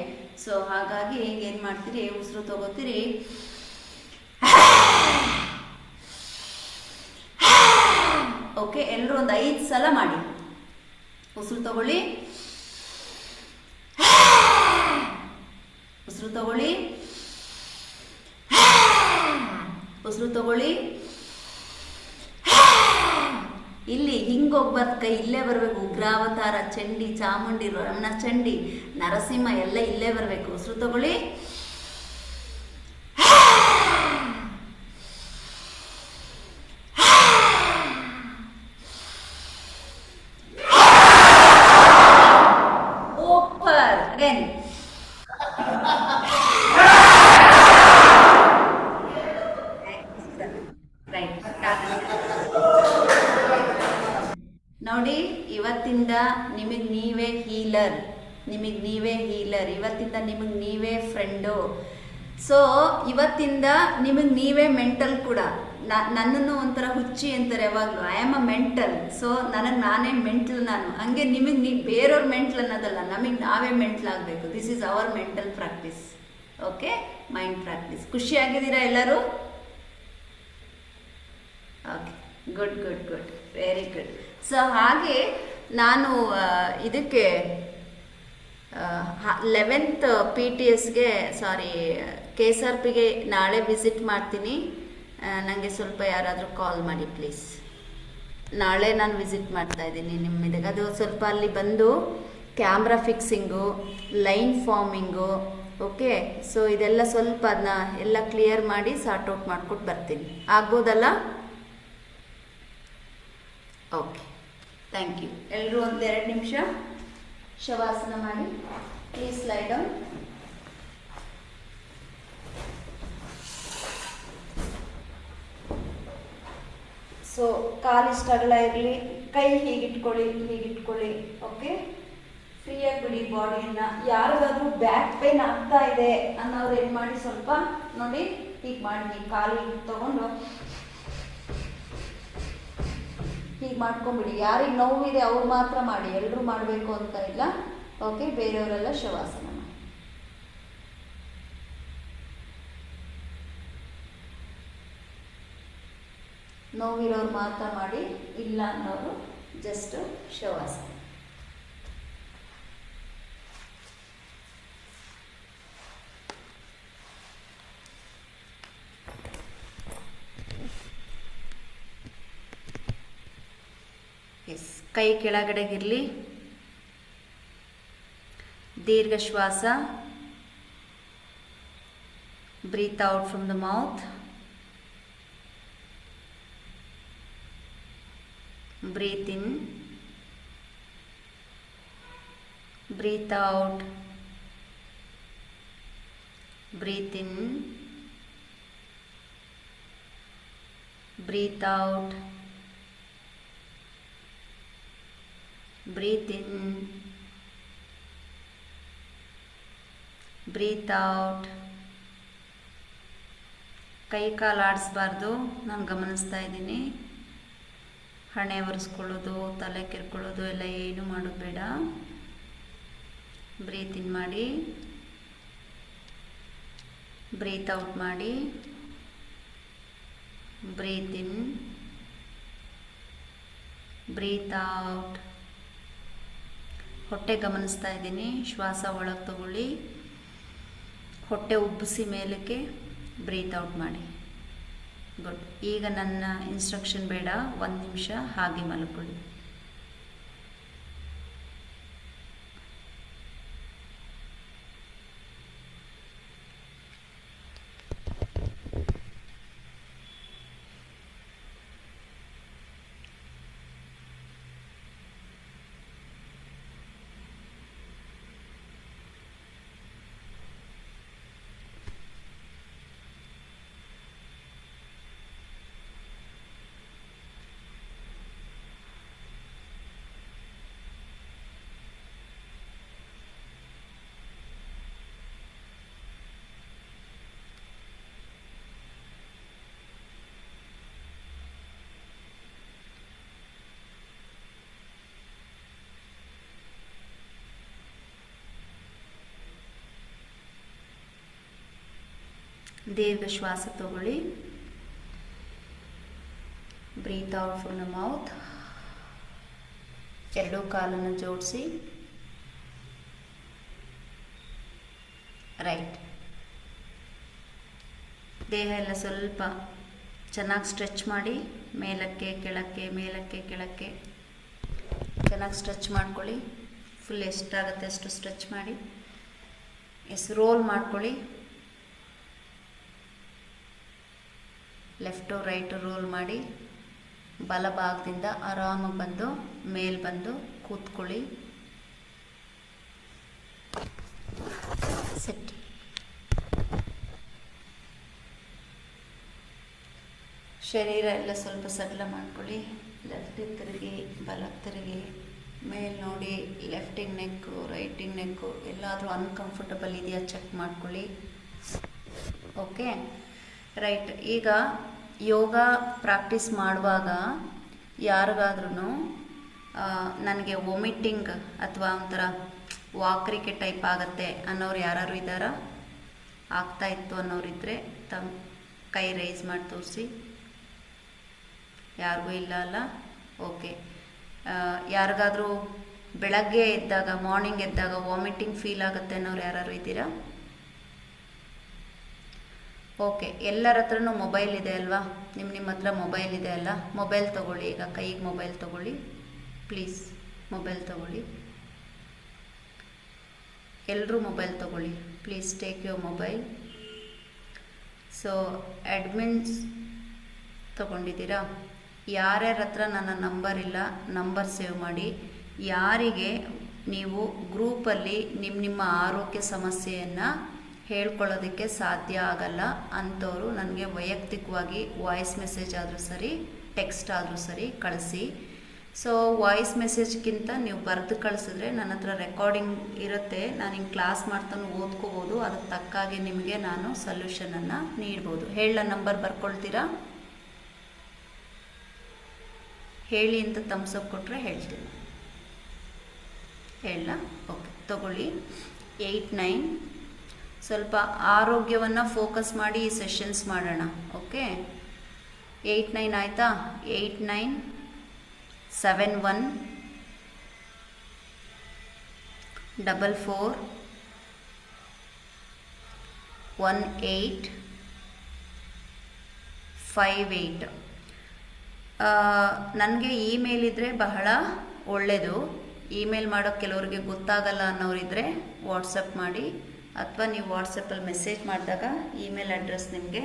ಸೊ ಹಾಗಾಗಿ ಏನು ಮಾಡ್ತೀರಿ, ಉಸಿರು ತಗೋತೀರಿ. ಓಕೆ, ಎಲ್ಲರೂ ಒಂದು 5 ಸಲ ಮಾಡಿ. ಉಸಿರು ತಗೊಳ್ಳಿ, ಉಸಿರು ತಗೊಳ್ಳಿ, ಉಸಿರು ತಗೊಳ್ಳಿ. ಇಲ್ಲಿ ಹಿಂಗೋಗ್ಬಾರ್ದು, ಕೈ ಇಲ್ಲೇ ಬರಬೇಕು. ಉಗ್ರಾವತಾರ, ಚಂಡಿ, ಚಾಮುಂಡಿ, ರಮಣ ಚಂಡಿ, ನರಸಿಂಹ ಎಲ್ಲ ಇಲ್ಲೇ ಬರಬೇಕು. ಉಸಿರು ತಗೊಳ್ಳಿ, ಸೂಪರ್. ಅಗೇನ್ ನೋಡಿ, ಇವತ್ತಿಂದ ನಿಮಗೆ ನೀವೇ ಹೀಲರ್, ಇವತ್ತಿಂದ ನಿಮಗೆ ನೀವೇ ಫ್ರೆಂಡು. ಸೊ ಇವತ್ತಿಂದ ನಿಮಗೆ ನೀವೇ ಮೆಂಟಲ್ ಕೂಡ. ನನ್ನನ್ನು ಒಂಥರ ಹುಚ್ಚಿ ಅಂತಾರೆ ಯಾವಾಗಲೂ, I am a mental. So ನನಗೆ ನಾನೇ ಮೆಂಟಲ್. ಹಂಗೆ ನಿಮಗೆ ಬೇರೆಯವ್ರ ಮೆಂಟಲ್ ಅನ್ನೋದಲ್ಲ, ನಮಗೆ ನಾವೇ ಮೆಂಟಲ್ ಆಗಬೇಕು. This is our mental practice. Okay, mind practice. ಖುಷಿಯಾಗಿದ್ದೀರಾ ಎಲ್ಲರೂ? Okay, good, very good. So ಹಾಗೆ ನಾನು ಇದಕ್ಕೆ 11th PTSಗೆ KSRPಗೆ ನಾಳೆ ವಿಸಿಟ್ ಮಾಡ್ತೀನಿ. ನನಗೆ ಸ್ವಲ್ಪ ಯಾರಾದರೂ ಕಾಲ್ ಮಾಡಿ ಪ್ಲೀಸ್. ನಾಳೆ ನಾನು ವಿಸಿಟ್ ಮಾಡ್ತಾ ಇದ್ದೀನಿ ನಿಮ್ಮಿದಾಗ. ಅದು ಸ್ವಲ್ಪ ಅಲ್ಲಿ ಬಂದು camera fixing, line farming, okay. So ಇದೆಲ್ಲ ಸ್ವಲ್ಪ ಅದನ್ನ ಎಲ್ಲ ಕ್ಲಿಯರ್ ಮಾಡಿ ಸಾರ್ಟ್ ಔಟ್ ಮಾಡ್ಕೊಟ್ಟು ಬರ್ತೀನಿ. ಆಗ್ಬೋದಲ್ಲ? Okay, thank you. ಎಲ್ಲರೂ 1-2 ನಿಮಿಷ ಶವಾಸನ ಮಾಡಿ. ಪ್ಲೀಸ್ ಲೈ ಡೌನ್. ಸೊ ಕಾಲಿಷ್ಟು ಅಗಲ ಇರಲಿ, ಕೈ ಹೀಗಿಟ್ಕೊಳ್ಳಿ. ಓಕೆ, ಫ್ರೀಯಾಗಿ ಬಿಡಿ ಬಾಡಿಯನ್ನು. ಯಾರಿಗಾದ್ರೂ ಬ್ಯಾಕ್ ಪೇನ್ ಆಗ್ತಾ ಇದೆ ಅನ್ನೋರು ಏನು ಮಾಡಿ, ಸ್ವಲ್ಪ ನೋಡಿ ಹೀಗೆ ಮಾಡಿ, ಕಾಲಿಗೆ ತಗೊಂಡು ಹೀಗೆ ಮಾಡ್ಕೊಂಬಿಡಿ. ಯಾರಿಗೆ ನೋವಿದೆ ಅವ್ರು ಮಾತ್ರ ಮಾಡಿ, ಎಲ್ಲರೂ ಮಾಡಬೇಕು ಅಂತ ಇಲ್ಲ. ಓಕೆ, ಬೇರೆಯವರೆಲ್ಲ ಶವಾಸನ ಮಾಡಿ. ನೋವಿರೋರು ಮಾತ್ರ ಮಾಡಿ, ಇಲ್ಲ ಅನ್ನೋರು ಜಸ್ಟ್ ಶವಾಸನ. ಎಸ್, ಕೈ ಕೆಳಗಡೆಗಿರಲಿ. ದೀರ್ಘ ಶ್ವಾಸ. Breathe out from the mouth. Breathe in, breathe out, breathe in, breathe out, breathe in, breathe out. ಕೈ ಕಾಲು ಆಡಿಸ್ಬಾರ್ದು, ನಾನು ಗಮನಿಸ್ತಾ ಇದ್ದೀನಿ. ಹಣೆ ಒರೆಸ್ಕೊಳ್ಳೋದು, ತಲೆ ಕೆರ್ಕೊಳ್ಳೋದು ಎಲ್ಲ ಏನು ಮಾಡೋದು ಬೇಡ. ಬ್ರೀತ್ ಇನ್ ಮಾಡಿ, ಬ್ರೀತ್ ಔಟ್ ಮಾಡಿ. Breathe in, breathe out. ಹೊಟ್ಟೆ ಗಮನಿಸ್ತಾ ಇದ್ದೀನಿ. ಶ್ವಾಸ ಒಳಗೆ ತಗೊಳ್ಳಿ, ಹೊಟ್ಟೆ ಉಬ್ಬಿಸಿ ಮೇಲಕ್ಕೆ ಬ್ರೀತ್ ಔಟ್ ಮಾಡಿ. ಗುಡ್. ಈಗ ನನ್ನ ಇನ್ಸ್ಟ್ರಕ್ಷನ್ ಬೇಡ, 1 ನಿಮಿಷ ಹಾಗೆ ಮಲ್ಕೊಳ್ಳಿ. ದೀರ್ಘ ಶ್ವಾಸ ತಗೊಳ್ಳಿ. Breathe out from the mouth. ಎರಡೂ ಕಾಲನ್ನು ಜೋಡಿಸಿ. ರೈಟ್. ದೇಹ ಎಲ್ಲ ಸ್ವಲ್ಪ ಚೆನ್ನಾಗಿ ಸ್ಟ್ರೆಚ್ ಮಾಡಿ. ಮೇಲಕ್ಕೆ ಕೆಳಕ್ಕೆ, ಮೇಲಕ್ಕೆ ಕೆಳಕ್ಕೆ ಚೆನ್ನಾಗಿ ಸ್ಟ್ರೆಚ್ ಮಾಡ್ಕೊಳ್ಳಿ. ಫುಲ್ ಎಷ್ಟಾಗುತ್ತೆ ಅಷ್ಟು ಸ್ಟ್ರೆಚ್ ಮಾಡಿ. ರೋಲ್ ಮಾಡ್ಕೊಳ್ಳಿ. ಲೆಫ್ಟು ರೈಟು ರೋಲ್ ಮಾಡಿ. ಬಲಭಾಗದಿಂದ ಆರಾಮಾಗಿ ಬಂದು ಮೇಲೆ ಬಂದು ಕೂತ್ಕೊಳ್ಳಿ. ಸೆಟ್. ಶರೀರ ಎಲ್ಲ ಸ್ವಲ್ಪ ಸಡಿಲ ಮಾಡ್ಕೊಳ್ಳಿ. ಲೆಫ್ಟಿಗೆ ತಿರುಗಿ, ಬಲಕ್ಕೆ ತಿರುಗಿ, ಮೇಲೆ ನೋಡಿ. ಲೆಫ್ಟಿಗೆ ನೆಕ್ಕು, ರೈಟಿಗೆ ನೆಕ್ಕು ಎಲ್ಲಾದರೂ ಅನ್ಕಂಫರ್ಟಬಲ್ ಇದೆಯಾ ಚೆಕ್ ಮಾಡ್ಕೊಳ್ಳಿ. Okay, right. ಈಗ ಯೋಗ ಪ್ರಾಕ್ಟೀಸ್ ಮಾಡುವಾಗ ಯಾರಿಗಾದ್ರೂ ನನಗೆ ವಾಮಿಟಿಂಗ್ ಅಥವಾ ಒಂಥರ ವಾಕರಿಕೆ ಟೈಪ್ ಆಗುತ್ತೆ ಅನ್ನೋರು ಯಾರು ಇದ್ದಾರಾ? ಆಗ್ತಾಯಿತ್ತು ಅನ್ನೋರಿದ್ದರೆ ತಮ್ಮ ಕೈ ರೈಸ್ ಮಾಡಿ ತೋರಿಸಿ. ಯಾರಿಗೂ ಇಲ್ಲ ಅಲ್ಲ? ಓಕೆ. ಯಾರಿಗಾದರೂ ಬೆಳಗ್ಗೆ ಎದ್ದಾಗ, ಮಾರ್ನಿಂಗ್ ಎದ್ದಾಗ ವಾಮಿಟಿಂಗ್ ಫೀಲ್ ಆಗುತ್ತೆ ಅನ್ನೋರು ಯಾರು ಇದ್ದೀರಾ? ಓಕೆ. ಎಲ್ಲರ ಹತ್ರನೂ ಮೊಬೈಲ್ ಇದೆ ಅಲ್ವಾ? ನಿಮ್ಮ ಹತ್ರ ಮೊಬೈಲ್ ಇದೆ ಅಲ್ಲ? ಮೊಬೈಲ್ ತೊಗೊಳ್ಳಿ. ಈಗ ಕೈಗೆ ಮೊಬೈಲ್ ತೊಗೊಳ್ಳಿ ಪ್ಲೀಸ್. ಮೊಬೈಲ್ ತೊಗೊಳ್ಳಿ. ಎಲ್ಲರೂ ಮೊಬೈಲ್ ತೊಗೊಳ್ಳಿ please. Take your mobile. So admins ತೊಗೊಂಡಿದ್ದೀರಾ? ಯಾರ್ಯಾರ ಹತ್ರ ನನ್ನ ನಂಬರ್ ಇಲ್ಲ, ನಂಬರ್ ಸೇವ್ ಮಾಡಿ. ಯಾರಿಗೆ ನೀವು ಗ್ರೂಪಲ್ಲಿ ನಿಮ್ಮ ಆರೋಗ್ಯ ಸಮಸ್ಯೆಯನ್ನು ಹೇಳ್ಕೊಳ್ಳೋದಕ್ಕೆ ಸಾಧ್ಯ ಆಗಲ್ಲ ಅಂಥವರು ನನಗೆ ವೈಯಕ್ತಿಕವಾಗಿ ವಾಯ್ಸ್ ಮೆಸೇಜ್ ಆದರೂ ಸರಿ, ಟೆಕ್ಸ್ಟ್ ಆದರೂ ಸರಿ ಕಳಿಸಿ. ಸೊ ವಾಯ್ಸ್ ಮೆಸೇಜ್ಗಿಂತ ನೀವು ಬರೆದು ಕಳಿಸಿದ್ರೆ ನನ್ನ ಹತ್ರ ರೆಕಾರ್ಡಿಂಗ್ ಇರುತ್ತೆ. ನಾನು ಹಿಂಗೆ ಕ್ಲಾಸ್ ಮಾಡ್ತಾನೆ ಓದ್ಕೋಬೋದು. ಅದಕ್ಕೆ ತಕ್ಕಾಗಿ ನಿಮಗೆ ನಾನು ಸೊಲ್ಯೂಷನನ್ನು ನೀಡ್ಬೋದು. ಹೇಳ ನಂಬರ್ ಬರ್ಕೊಳ್ತೀರಾ? ಹೇಳಿ ಅಂತ ತಮ್ಸಪ್ ಕೊಟ್ಟರೆ ಹೇಳ್ತೀನಿ. ಹೇಳ? ಓಕೆ, ತಗೊಳ್ಳಿ. 89. ಸ್ವಲ್ಪ ಆರೋಗ್ಯವನ್ನು ಫೋಕಸ್ ಮಾಡಿ ಈ ಸೆಷನ್ಸ್ ಮಾಡೋಣ. ಓಕೆ, 89 ಆಯಿತಾ? 89 71 44 18 58. ನನಗೆ ಇಮೇಲ್ ಇದ್ದರೆ ಬಹಳ ಒಳ್ಳೆಯದು. ಇಮೇಲ್ ಮಾಡೋಕ್ಕೆ ಕೆಲವರಿಗೆ ಗೊತ್ತಾಗಲ್ಲ ಅನ್ನೋರಿದ್ದರೆ ವಾಟ್ಸಪ್ ಮಾಡಿ, ಅಥವಾ ನೀವು ವಾಟ್ಸಪ್ಪಲ್ಲಿ ಮೆಸೇಜ್ ಮಾಡಿದಾಗ ಇಮೇಲ್ ಅಡ್ರೆಸ್ ನಿಮಗೆ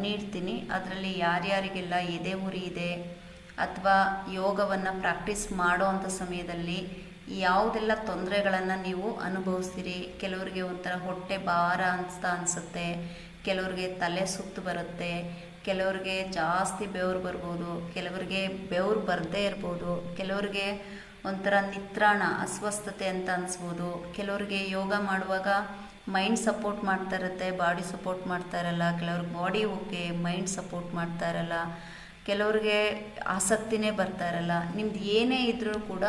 ನೀಡ್ತೀನಿ. ಅದರಲ್ಲಿ ಯಾರ್ಯಾರಿಗೆಲ್ಲ ಎದೆ ಉರಿ ಇದೆ ಅಥವಾ ಯೋಗವನ್ನು ಪ್ರಾಕ್ಟೀಸ್ ಮಾಡೋ ಅಂಥ ಸಮಯದಲ್ಲಿ ಯಾವುದೆಲ್ಲ ತೊಂದರೆಗಳನ್ನು ನೀವು ಅನುಭವಿಸ್ತೀರಿ. ಕೆಲವರಿಗೆ ಒಂಥರ ಹೊಟ್ಟೆ ಭಾರ ಅನಿಸುತ್ತೆ, ಕೆಲವರಿಗೆ ತಲೆ ಸುತ್ತು ಬರುತ್ತೆ, ಕೆಲವರಿಗೆ ಜಾಸ್ತಿ ಬೆವರು ಬರ್ಬೋದು, ಕೆಲವರಿಗೆ ಬೆವರು ಬರದೇ ಇರ್ಬೋದು, ಕೆಲವರಿಗೆ ಒಂಥರ ನಿತ್ರಾಣ ಅಸ್ವಸ್ಥತೆ ಅಂತ ಅನಿಸ್ಬೋದು, ಕೆಲವರಿಗೆ ಯೋಗ ಮಾಡುವಾಗ ಮೈಂಡ್ ಸಪೋರ್ಟ್ ಮಾಡ್ತಾ ಇರುತ್ತೆ, ಬಾಡಿ ಸಪೋರ್ಟ್ ಮಾಡ್ತಾ ಇರಲ್ಲ. ಕೆಲವ್ರಿಗೆ ಬಾಡಿ ಓಕೆ, ಮೈಂಡ್ ಸಪೋರ್ಟ್ ಮಾಡ್ತಾ ಇರಲ್ಲ. ಕೆಲವ್ರಿಗೆ ಆಸಕ್ತಿನೇ ಬರ್ತಾ ಇರಲ್ಲ. ನಿಮ್ದು ಏನೇ ಇದ್ರೂ ಕೂಡ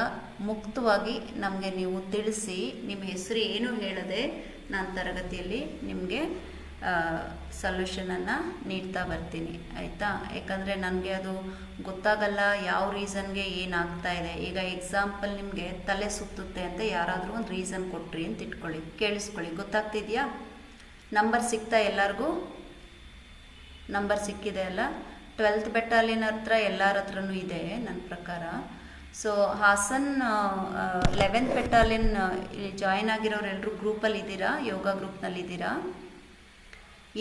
ಮುಕ್ತವಾಗಿ ನಮಗೆ ನೀವು ತಿಳಿಸಿ, ನಿಮ್ಮ ಹೆಸರು ಏನು ಹೇಳದೆ ನಾನು ತರಗತಿಯಲ್ಲಿ ನಿಮಗೆ ಸೊಲ್ಯೂಷನನ್ನು ನೀಡ್ತಾ ಬರ್ತೀನಿ, ಆಯಿತಾ? ಯಾಕಂದರೆ ನನಗೆ ಅದು ಗೊತ್ತಾಗಲ್ಲ ಯಾವ ರೀಸನ್ಗೆ ಏನಾಗ್ತಾ ಇದೆ. ಈಗ ಎಕ್ಸಾಂಪಲ್ ನಿಮಗೆ ತಲೆ ಸುತ್ತುತ್ತೆ ಅಂತ ಯಾರಾದರೂ ಒಂದು ರೀಸನ್ ಕೊಟ್ರಿ ಅಂತ ಇಟ್ಕೊಳ್ಳಿ, ಕೇಳಿಸ್ಕೊಳ್ಳಿ. ಗೊತ್ತಾಗ್ತಿದೆಯಾ? ನಂಬರ್ ಸಿಗ್ತಾ ಎಲ್ಲರಿಗೂ? ನಂಬರ್ ಸಿಕ್ಕಿದೆ ಅಲ್ಲ? 12th ಬೆಟಾಲಿಯನ್ ಹತ್ರ ಎಲ್ಲರ ಹತ್ರನೂ ಇದೆ ನನ್ನ ಪ್ರಕಾರ. ಸೊ ಹಾಸನ್ 11th ಬೆಟಾಲಿಯನ್ ಇಲ್ಲಿ ಜಾಯಿನ್ ಆಗಿರೋರೆಲ್ಲರೂ ಗ್ರೂಪಲ್ಲಿ ಇದ್ದೀರಾ? ಯೋಗ ಗ್ರೂಪ್ನಲ್ಲಿ ಇದ್ದೀರಾ?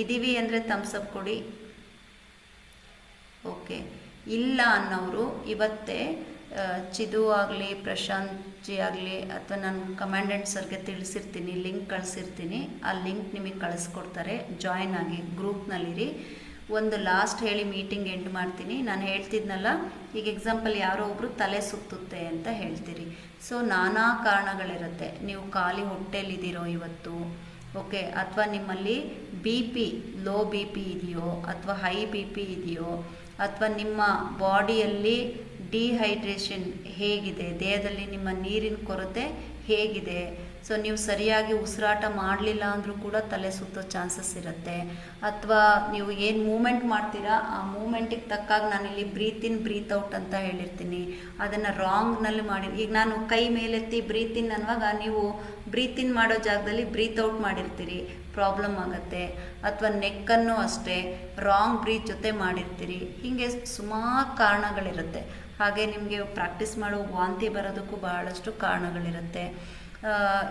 ಇದ್ದೀವಿ ಅಂದರೆ ಥಮ್ಸಪ್ ಕೊಡಿ. ಓಕೆ, ಇಲ್ಲ ಅನ್ನೋರು ಇವತ್ತೇ ಚಿದು ಆಗಲಿ, ಪ್ರಶಾಂತ್ ಜಿ ಆಗಲಿ, ಅಥವಾ ನಾನು ಕಮಾಂಡೆಂಟ್ ಸರ್ಗೆ ತಿಳಿಸಿರ್ತೀನಿ, ಲಿಂಕ್ ಕಳಿಸಿರ್ತೀನಿ. ಆ ಲಿಂಕ್ ನಿಮಗೆ ಕಳಿಸ್ಕೊಡ್ತಾರೆ. ಜಾಯಿನ್ ಆಗಿ ಗ್ರೂಪ್ನಲ್ಲಿರಿ. ಒಂದು ಲಾಸ್ಟ್ ಹೇಳಿ ಮೀಟಿಂಗ್ ಎಂಡ್ ಮಾಡ್ತೀನಿ. ನಾನು ಹೇಳ್ತಿದ್ನಲ್ಲ, ಈಗ ಎಕ್ಸಾಂಪಲ್ ಯಾರೋ ಒಬ್ಬರು ತಲೆ ಸುತ್ತುತ್ತೆ ಅಂತ ಹೇಳ್ತೀರಿ. ಸೊ ನಾನಾ ಕಾರಣಗಳಿರುತ್ತೆ. ನೀವು ಖಾಲಿ ಹೊಟ್ಟೆಲಿದ್ದೀರೋ ಇವತ್ತು, ಓಕೆ, ಅಥವಾ ನಿಮ್ಮಲ್ಲಿ BP ಲೋ BP ಇದೆಯೋ, ಅಥವಾ ಹೈ BP ಇದೆಯೋ, ಅಥವಾ ನಿಮ್ಮ ಬಾಡಿಯಲ್ಲಿ ಡಿಹೈಡ್ರೇಷನ್ ಹೇಗಿದೆ, ದೇಹದಲ್ಲಿ ನಿಮ್ಮ ನೀರಿನ ಕೊರತೆ ಹೇಗಿದೆ. ಸೊ ನೀವು ಸರಿಯಾಗಿ ಉಸಿರಾಟ ಮಾಡಲಿಲ್ಲ ಅಂದರೂ ಕೂಡ ತಲೆ ಸುತ್ತೋ ಚಾನ್ಸಸ್ ಇರುತ್ತೆ. ಅಥವಾ ನೀವು ಏನು ಮೂಮೆಂಟ್ ಮಾಡ್ತೀರಾ ಆ ಮೂಮೆಂಟಿಗೆ ತಕ್ಕಾಗ ನಾನಿಲ್ಲಿ ಬ್ರೀತ್ ಇನ್ ಬ್ರೀತ್ ಔಟ್ ಅಂತ ಹೇಳಿರ್ತೀನಿ, ಅದನ್ನು ರಾಂಗ್ನಲ್ಲಿ ಮಾಡಿ. ಈಗ ನಾನು ಕೈ ಮೇಲೆತ್ತಿ ಬ್ರೀತ್ ಇನ್ ಅನ್ನುವಾಗ ನೀವು ಬ್ರೀತ್ ಇನ್ ಮಾಡೋ ಜಾಗದಲ್ಲಿ ಬ್ರೀತ್ ಔಟ್ ಮಾಡಿರ್ತೀರಿ, ಪ್ರಾಬ್ಲಮ್ ಆಗುತ್ತೆ. ಅಥವಾ ನೆಕ್ಕನ್ನು ಅಷ್ಟೇ ರಾಂಗ್ ಬ್ರೀತ್ ಜೊತೆ ಮಾಡಿರ್ತೀರಿ. ಹೀಗೆ ಸುಮಾರು ಕಾರಣಗಳಿರುತ್ತೆ. ಹಾಗೆ ನಿಮಗೆ ಪ್ರಾಕ್ಟೀಸ್ ಮಾಡೋ ವಾಂತಿ ಬರೋದಕ್ಕೂ ಬಹಳಷ್ಟು ಕಾರಣಗಳಿರುತ್ತೆ.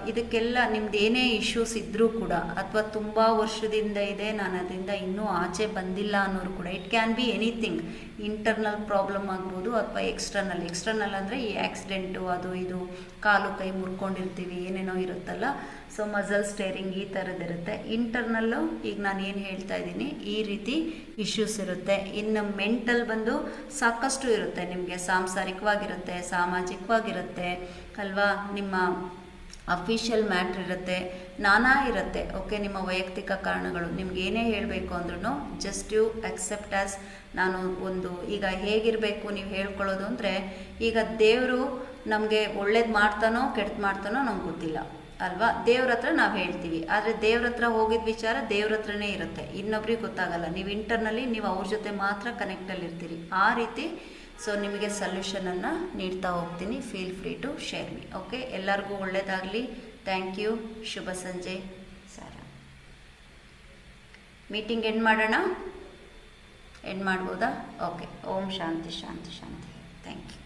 ಇದಕ್ಕೆಲ್ಲ ನಿಮ್ದು ಏನೇ ಇಶ್ಯೂಸ್ ಇದ್ದರೂ ಕೂಡ, ಅಥವಾ ತುಂಬ ವರ್ಷದಿಂದ ಇದೆ ನಾನು ಅದರಿಂದ ಇನ್ನೂ ಆಚೆ ಬಂದಿಲ್ಲ ಅನ್ನೋರು ಕೂಡ, it can be anything. Internal problem ಆಗ್ಬೋದು, ಅಥವಾ ಎಕ್ಸ್ಟರ್ನಲ್ ಅಂದರೆ ಈ ಆಕ್ಸಿಡೆಂಟು, ಅದು ಇದು, ಕಾಲು ಕೈ ಮುರ್ಕೊಂಡಿರ್ತೀವಿ, ಏನೇನೋ ಇರುತ್ತಲ್ಲ. ಸೊ ಮಸಲ್ ಸ್ಟೇರಿಂಗ್ ಈ ಥರದ್ದಿರುತ್ತೆ. ಇಂಟರ್ನಲ್ಲು ಈಗ ನಾನು ಏನು ಹೇಳ್ತಾ ಇದ್ದೀನಿ ಈ ರೀತಿ ಇಶ್ಯೂಸ್ ಇರುತ್ತೆ. ಇನ್ನು ಮೆಂಟಲ್ ಬಂದು ಸಾಕಷ್ಟು ಇರುತ್ತೆ. ನಿಮಗೆ ಸಾಂಸಾರಿಕವಾಗಿರುತ್ತೆ, ಸಾಮಾಜಿಕವಾಗಿರುತ್ತೆ ಅಲ್ವಾ, ನಿಮ್ಮ ಅಫಿಷಿಯಲ್ ಮ್ಯಾಟ್ರ್ ಇರುತ್ತೆ, ನಾನಾ ಇರುತ್ತೆ. ಓಕೆ, ನಿಮ್ಮ ವೈಯಕ್ತಿಕ ಕಾರಣಗಳು. ನಿಮ್ಗೆ ಏನೇ ಹೇಳಬೇಕು ಅಂದ್ರೂ ಜಸ್ಟ್ ಯು ಅಕ್ಸೆಪ್ಟ್ ಆ್ಯಸ್ ನಾನು ಒಂದು. ಈಗ ಹೇಗಿರಬೇಕು ನೀವು ಹೇಳ್ಕೊಳ್ಳೋದು ಅಂದರೆ, ಈಗ ದೇವರು ನಮಗೆ ಒಳ್ಳೇದು ಮಾಡ್ತಾನೋ ಕೆಡ್ತು ಮಾಡ್ತಾನೋ ನಮ್ಗೆ ಗೊತ್ತಿಲ್ಲ ಅಲ್ವಾ. ದೇವ್ರ ಹತ್ರ ನಾವು ಹೇಳ್ತೀವಿ, ಆದರೆ ದೇವ್ರ ಹತ್ರ ಹೋಗಿದ್ದ ವಿಚಾರ ದೇವ್ರ ಹತ್ರನೇ ಇರುತ್ತೆ, ಇನ್ನೊಬ್ರಿಗೆ ಗೊತ್ತಾಗಲ್ಲ. ನೀವು ಇಂಟರ್ನಲ್ಲಿ ನೀವು ಅವ್ರ ಜೊತೆ ಮಾತ್ರ ಕನೆಕ್ಟಲ್ಲಿರ್ತೀರಿ, ಆ ರೀತಿ. ಸೊ ನಿಮಗೆ ಸೊಲ್ಯೂಷನನ್ನು ನೀಡ್ತಾ ಹೋಗ್ತೀನಿ. Feel free to share me. Okay, ಎಲ್ಲರಿಗೂ ಒಳ್ಳೆಯದಾಗಲಿ. Thank you. ಶುಭ ಸಂಜೆ. ಸಾರ ಮೀಟಿಂಗ್ ಎಂಡ್ ಮಾಡೋಣ? ಎಂಡ್ ಮಾಡ್ಬೋದಾ? ಓಕೆ. ಓಂ ಶಾಂತಿ ಶಾಂತಿ ಶಾಂತಿ. Thank you.